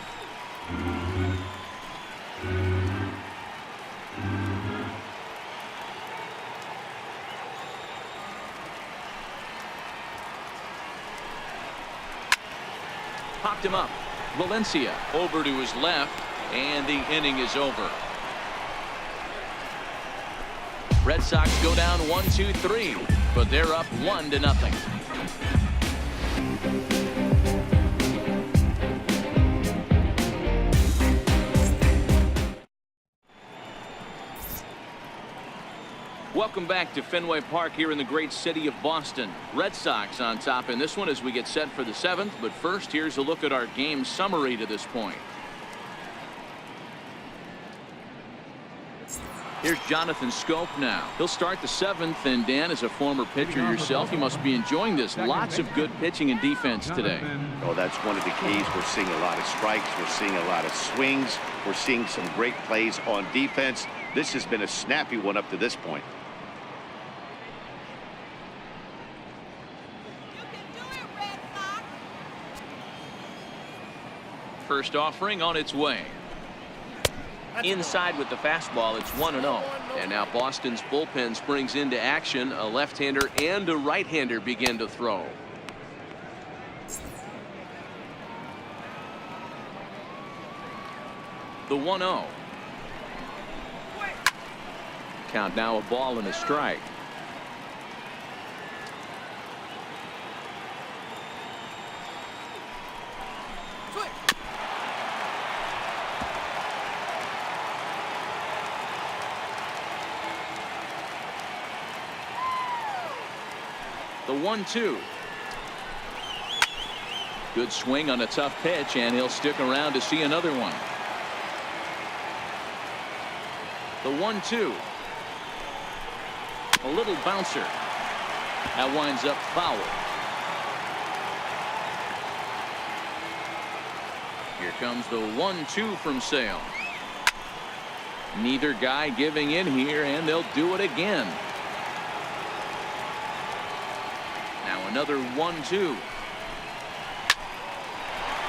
Popped him up. Valencia over to his left, and the inning is over. Red Sox go down 1-2-3, but they're up 1-0. Welcome back to Fenway Park here in the great city of Boston. Red Sox on top in this one as we get set for the 7th. But first, here's a look at our game summary to this point. Here's Jonathan Scope now. He'll start the 7th, and Dan, as a former pitcher yourself, you must be enjoying this. Lots of good pitching and defense today. Oh, that's one of the keys. We're seeing a lot of strikes. We're seeing a lot of swings. We're seeing some great plays on defense. This has been a snappy one up to this point. First offering on its way. Inside with the fastball, it's 1-0. And now Boston's bullpen springs into action. A left-hander and a right-hander begin to throw. The 1-0. Count now a ball and a strike. The 1-2. Good swing on a tough pitch, and he'll stick around to see another one. The 1-2. A little bouncer. That winds up foul. Here comes the 1-2 from Sale. Neither guy giving in here, and they'll do it again. Now another 1-2.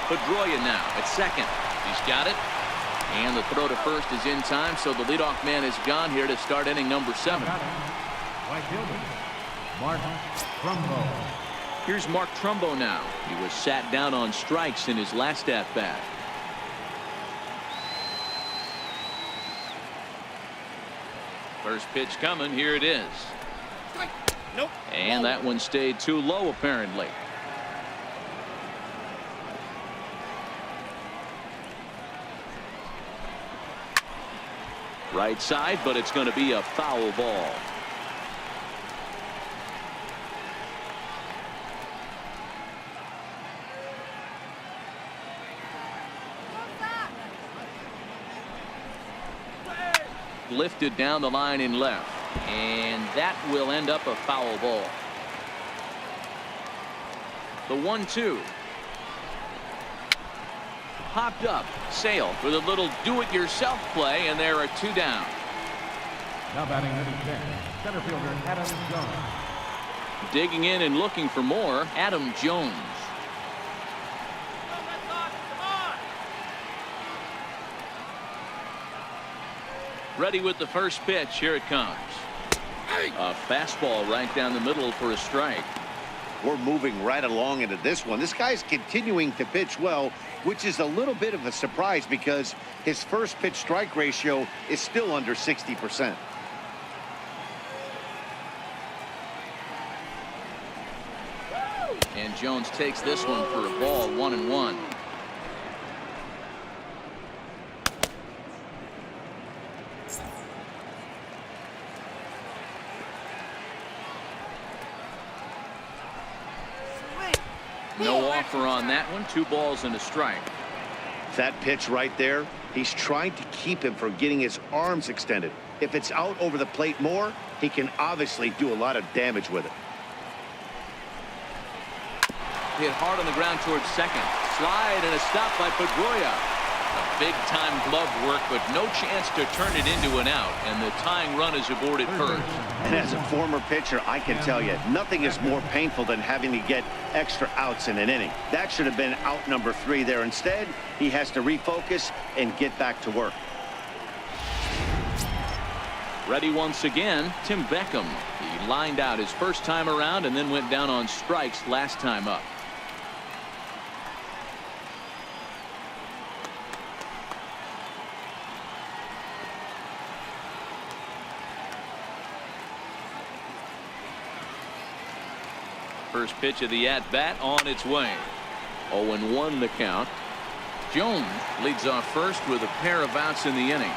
Pedroia now at second. He's got it. And the throw to first is in time, so the leadoff man is gone here to start inning number 7. Right fielder, Mark Trumbo. Here's Mark Trumbo now. He was sat down on strikes in his last at-bat. First pitch coming. Here it is. And that one stayed too low, apparently. Right side, but it's going to be a foul ball. Lifted down the line in left, and that will end up a foul ball. The 1-2. Popped up. Sale with a little do-it-yourself play, and there are 2 down. Now batting number 10, center fielder Adam Jones. Digging in and looking for more, Adam Jones. Ready with the first pitch. Here it comes. A fastball right down the middle for a strike. We're moving right along into this one. This guy's continuing to pitch well, which is a little bit of a surprise because his first pitch strike ratio is still under 60%. And Jones takes this one for a ball. 1-1. No offer on that one. 2 balls and a strike. That pitch right there, he's trying to keep him from getting his arms extended. If it's out over the plate more, he can obviously do a lot of damage with it. Hit hard on the ground towards second. Slide and a stop by Pedroia. A big-time glove work, but no chance to turn it into an out, and the tying run is aboard at first. And as a former pitcher, I can tell you, nothing is more painful than having to get extra outs in an inning. That should have been out number 3 there. Instead, he has to refocus and get back to work. Ready once again, Tim Beckham. He lined out his first time around and then went down on strikes last time up. First pitch of the at-bat on its way. 0-1 the count. Jones leads off first with a pair of outs in the inning.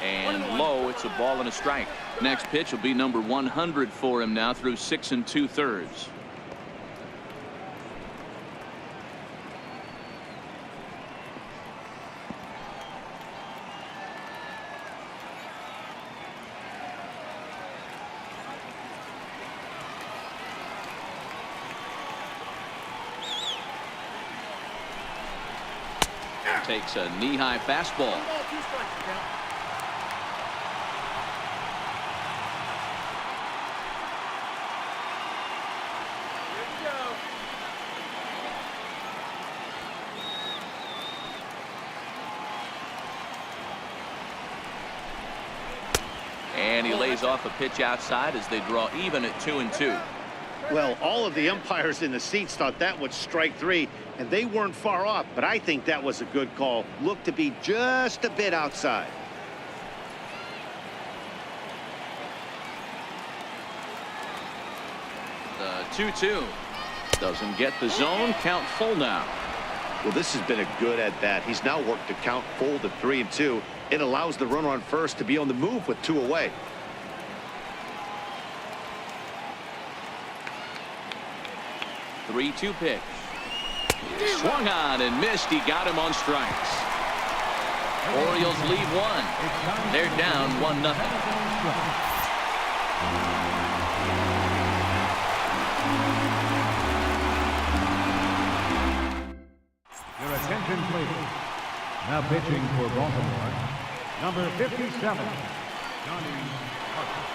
And low, it's a ball and a strike. Next pitch will be number 100 for him now through 6 2/3. Takes a knee-high fastball. And he lays off a pitch outside as they draw even at 2-2. Well, all of the umpires in the seats thought that was strike 3, and they weren't far off, but I think that was a good call. Looked to be just a bit outside. The 2-2 doesn't get the zone. Count full now. Well, this has been a good at-bat. He's now worked the count full to 3-2. It allows the runner on first to be on the move with 2 away. The 3-2 pitch. Swung on and missed. He got him on strikes. Orioles lead 1. They're down 1-0. Your attention, please. Now pitching for Baltimore, number 57, Johnny Parker.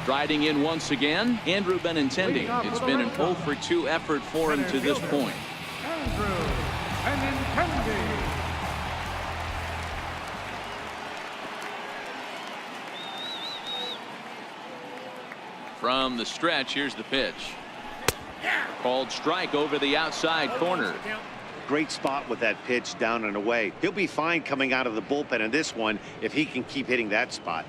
Striding in once again, Andrew Benintendi. It's been an 0-for-2 effort for him to this point. Andrew Benintendi. From the stretch, here's the pitch. Called strike over the outside corner. Great spot with that pitch down and away. He'll be fine coming out of the bullpen in this one if he can keep hitting that spot.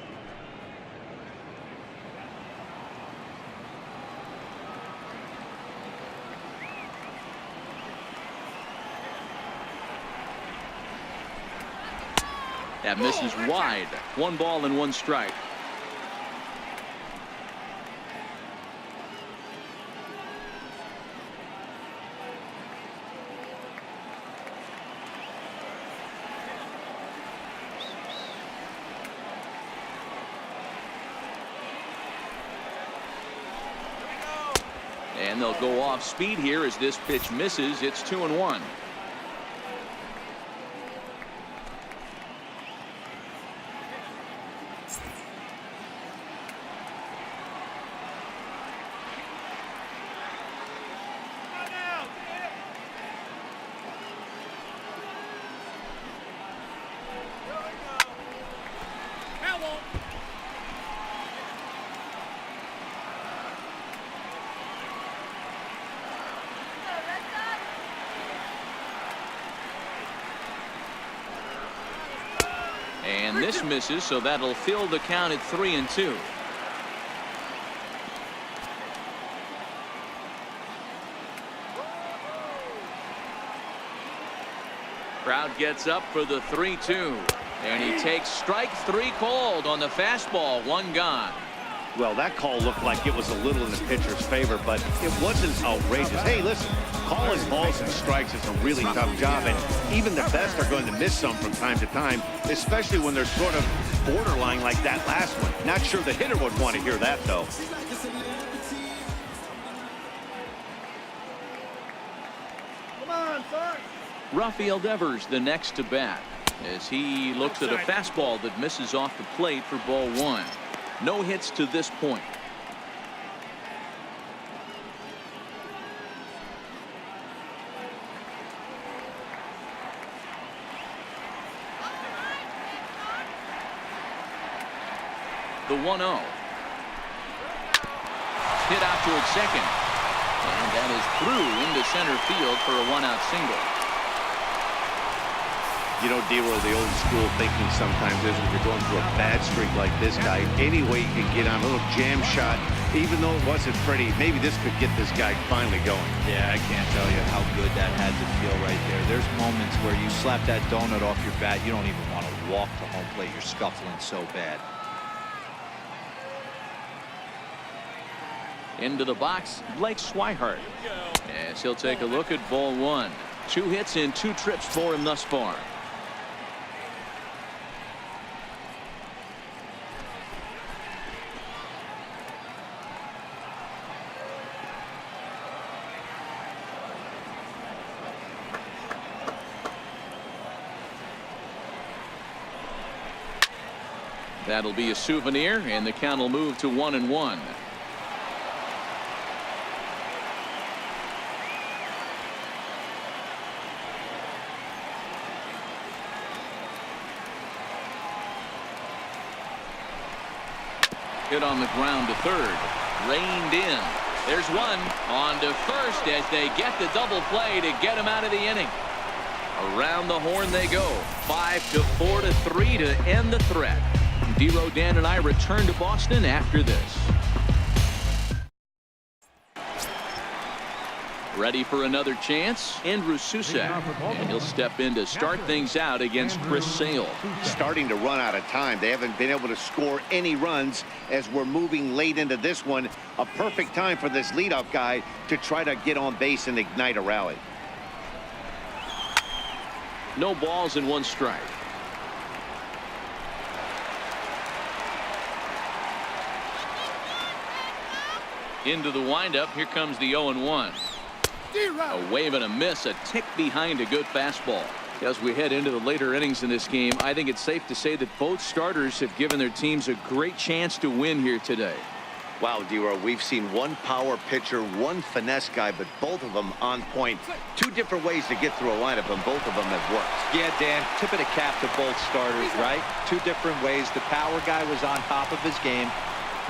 That misses wide. 1 ball and 1 strike. And they'll go off speed here as this pitch misses. It's 2-1. And this misses, so that'll fill the count at 3-2. Crowd gets up for the 3-2. And he takes strike 3 called on the fastball. 1 gone. Well, that call looked like it was a little in the pitcher's favor, but it wasn't outrageous. Hey, listen, calling balls and strikes is a really tough job, and even the best are going to miss some from time to time, especially when they're sort of borderline like that last one. Not sure the hitter would want to hear that, though. Come on, son. Rafael Devers the next to bat as he looks at a fastball that misses off the plate for ball 1. No hits to this point. The 1-0. Hit out towards second. And that is through into center field for a 1-out single. You know, D-Roll, the old school thinking sometimes is when you're going through a bad streak like this guy, any way you can get on a little jam shot, even though it wasn't pretty, maybe this could get this guy finally going. Yeah, I can't tell you how good that had to feel right there. There's moments where you slap that donut off your bat, you don't even want to walk to home plate. You're scuffling so bad. Into the box, Blake Swihart. As he'll take a look at ball 1. 2 hits in 2 trips for him thus far. That'll be a souvenir, and the count will move to 1-1. Hit on the ground to third. Reined in. There's one. On to first as they get the double play to get him out of the inning. Around the horn they go. 5-4 to 3 to end the threat. D-Row, Dan, and I return to Boston after this. Ready for another chance? Andrew Susak. And he'll step in to start things out against Chris Sale. Starting to run out of time. They haven't been able to score any runs as we're moving late into this one. A perfect time for this leadoff guy to try to get on base and ignite a rally. No balls and 1 strike. Into the windup. Here comes the 0-1. A wave and a miss, a tick behind a good fastball. As we head into the later innings in this game, I think it's safe to say that both starters have given their teams a great chance to win here today. Wow, D-Row, we've seen one power pitcher, one finesse guy, but both of them on point. 2 different ways to get through a lineup, and both of them have worked. Yeah, Dan, tip of the cap to both starters, right? 2 different ways. The power guy was on top of his game.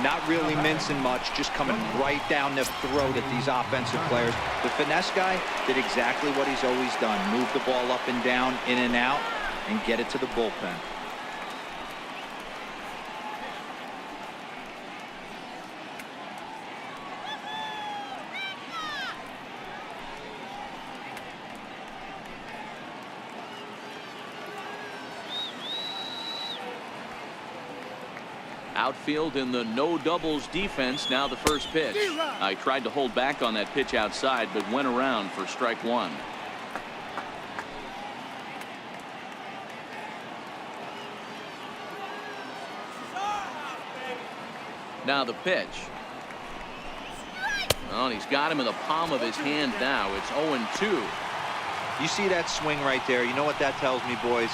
Not really mincing much, just coming right down the throat at these offensive players. The finesse guy did exactly what he's always done. Move the ball up and down, in and out, and get it to the bullpen. Outfield in the no doubles defense. Now the first pitch. I tried to hold back on that pitch outside, but went around for strike one. Now the pitch. Oh, and he's got him in the palm of his hand now. It's 0-2. You see that swing right there? You know what that tells me, boys?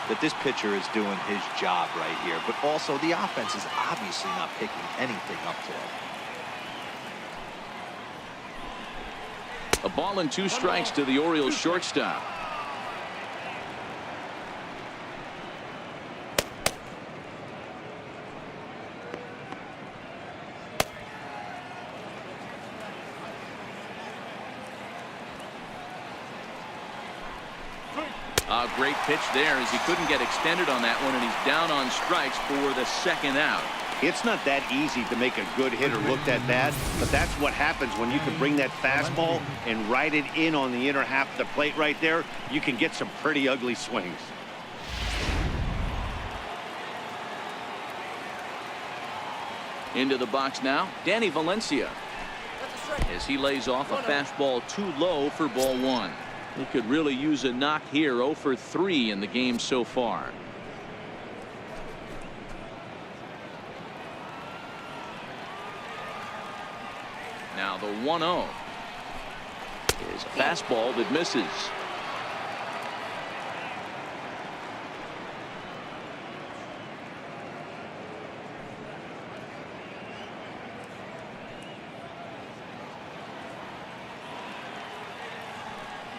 That this pitcher is doing his job right here, but also the offense is obviously not picking anything up today. A ball and 2 strikes to the Orioles shortstop. A great pitch there as he couldn't get extended on that one, and he's down on strikes for the second out. It's not that easy to make a good hitter look at that, but that's what happens when you can bring that fastball and ride it in on the inner half of the plate right there. You can get some pretty ugly swings. Into the box now, Danny Valencia, as he lays off a fastball too low for ball 1. He could really use a knock here. 0 for 3 in the game so far. Now the 1-0 is a fastball that misses.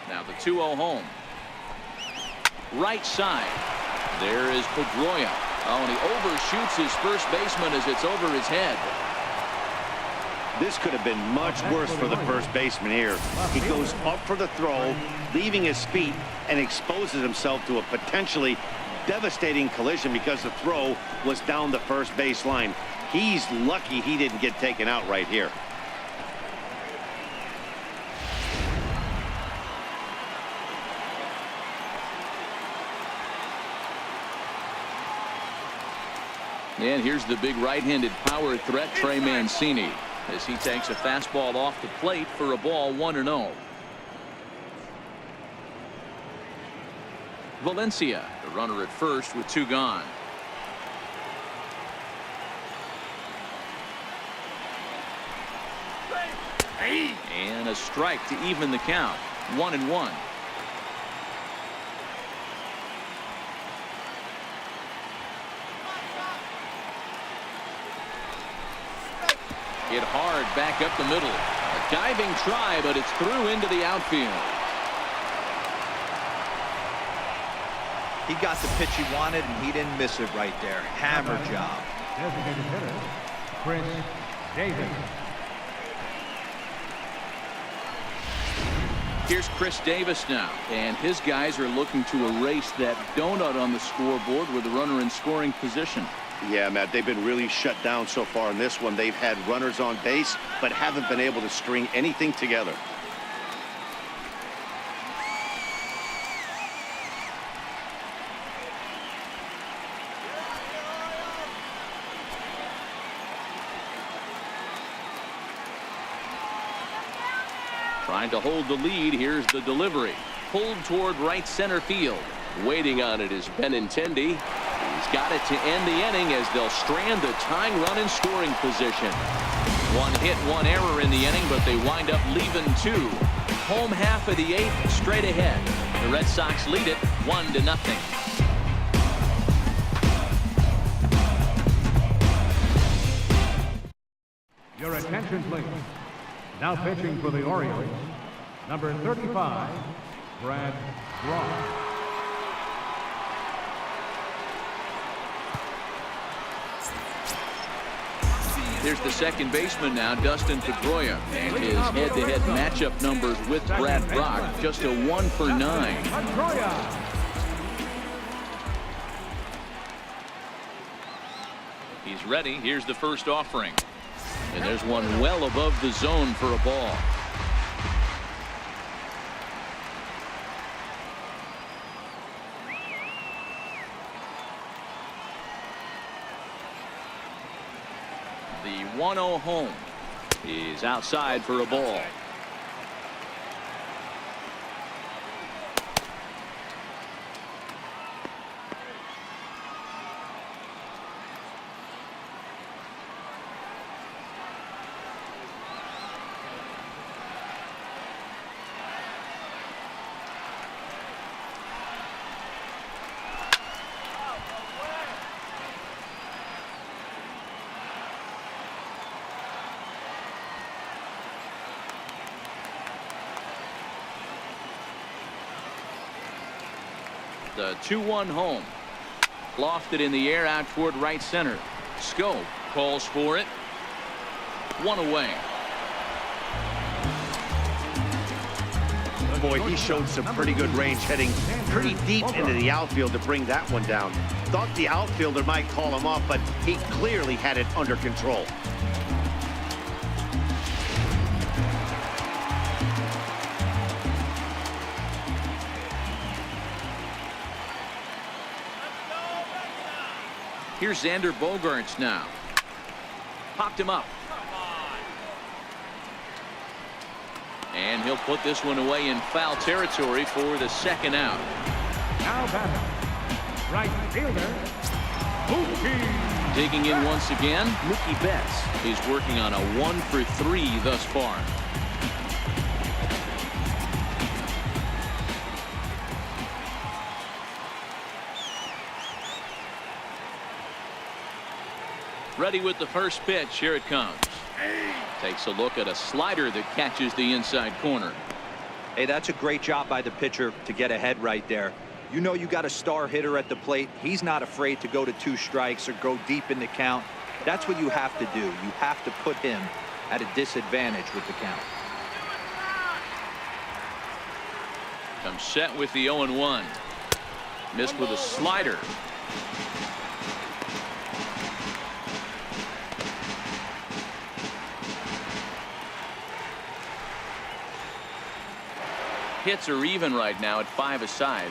Now the 2-0 home. Right side. There is Pedroia. Oh, and he overshoots his first baseman as it's over his head. This could have been much worse for the first baseman here. He goes up for the throw, leaving his feet, and exposes himself to a potentially devastating collision because the throw was down the first base line. He's lucky he didn't get taken out right here. And here's the big right-handed power threat, Trey Mancini, as he takes a fastball off the plate for a ball 1-0. Valencia, the runner at first with 2 gone. And a strike to even the count. 1-1. Hit hard back up the middle. A diving try, but it's through into the outfield. He got the pitch he wanted, and he didn't miss it right there. Hammer job. Designated hitter, Chris Davis. Here's Chris Davis now, and his guys are looking to erase that donut on the scoreboard with the runner in scoring position. Yeah, Matt, they've been really shut down so far in this one. They've had runners on base, but haven't been able to string anything together. Trying to hold the lead. Here's the delivery. Pulled toward right center field. Waiting on it is Benintendi. He's got it to end the inning as they'll strand the tying run in scoring position. 1 hit, 1 error in the inning, but they wind up leaving 2. Home half of the 8th, straight ahead. The Red Sox lead it 1-0. Your attention, please. Now pitching for the Orioles, number 35, Brad Ross. Here's the second baseman now, Dustin Pedroia, and his head-to-head matchup numbers with Brad Brock, just a 1 for 9. He's ready. Here's the first offering, and there's one well above the zone for a ball. The 1-0 home is outside for a ball. The 2-1 home. Lofted in the air out toward right center. Scope calls for it. 1 away. Boy, he showed some pretty good range, heading pretty deep into the outfield to bring that one down. Thought the outfielder might call him off, but he clearly had it under control. Here's Xander Bogaerts now. Popped him up. And he'll put this one away in foul territory for the second out. Now batting, right fielder, Mookie. Digging in once again, Mookie Betts. He's working on a 1 for 3 thus far. Ready with the first pitch. Here it comes. Takes a look at a slider that catches the inside corner. Hey, that's a great job by the pitcher to get ahead right there. You know you got a star hitter at the plate. He's not afraid to go to 2 strikes or go deep in the count. That's what you have to do. You have to put him at a disadvantage with the count. Comes set with the 0-1. Missed with a slider. Hits are even right now at 5 aside.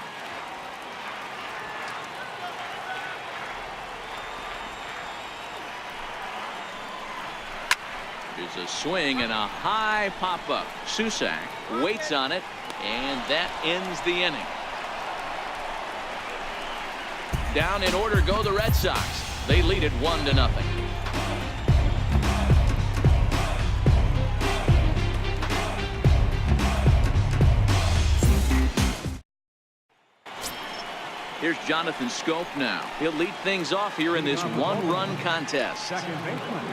There's a swing and a high pop-up. Susak waits on it, and that ends the inning. Down in order go the Red Sox. They lead it 1-0. Here's Jonathan Scope now. He'll lead things off here in this 1-run contest. Second baseman,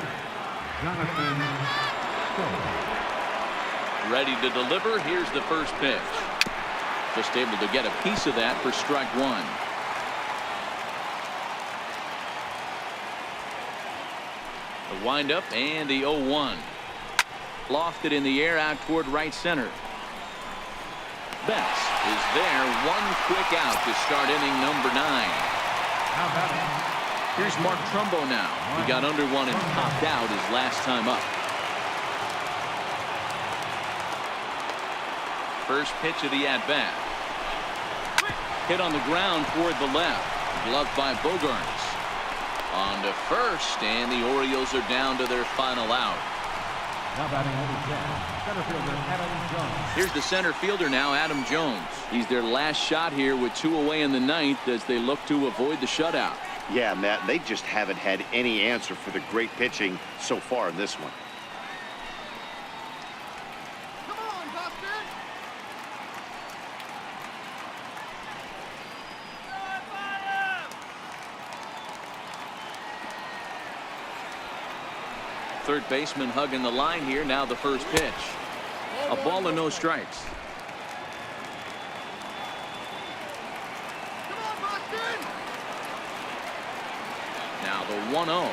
Jonathan Scope. Ready to deliver. Here's the first pitch. Just able to get a piece of that for strike 1. The windup and the 0-1. Lofted in the air out toward right center. Betts is there. 1 quick out to start inning number 9. Now batting, Here's Mark Trumbo now. He got under one and popped out his last time up. First pitch of the at-bat. Hit on the ground toward the left. Gloved by Bogaerts. On to first, and the Orioles are down to their final out. now batting number 10, center fielder Adam Jones. Here's the center fielder now, Adam Jones. He's their last shot here with 2 away in the 9th as they look to avoid the shutout. Yeah, Matt, they just haven't had any answer for the great pitching so far in this one. Come on, Buster! Third baseman hugging the line here. Now the first pitch. A ball and no strikes. Come on, Boston! Now the 1-0.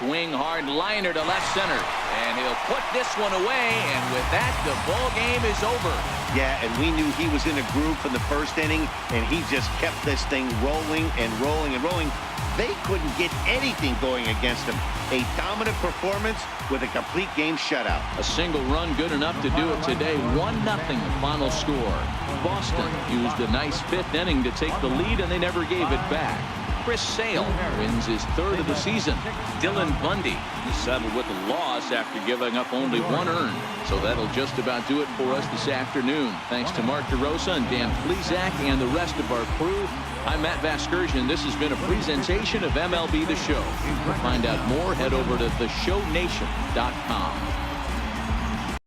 swing hard liner to left center. And he'll put this one away. And with that, the ball game is over. Yeah, and we knew he was in a groove from the first inning, and he just kept this thing rolling and rolling and rolling. They couldn't get anything going against him. A dominant performance with a complete game shutout. A single run good enough to do it today. 1-0 the final score. Boston used a nice fifth inning to take the lead, and they never gave it back. Chris Sale wins his third of the season. Dylan Bundy is settled with a loss after giving up only 1 earned. So that'll just about do it for us this afternoon. Thanks to Mark DeRosa and Dan Plesac and the rest of our crew. I'm Matt Vasgersian. This has been a presentation of MLB The Show. To find out more, head over to theshownation.com.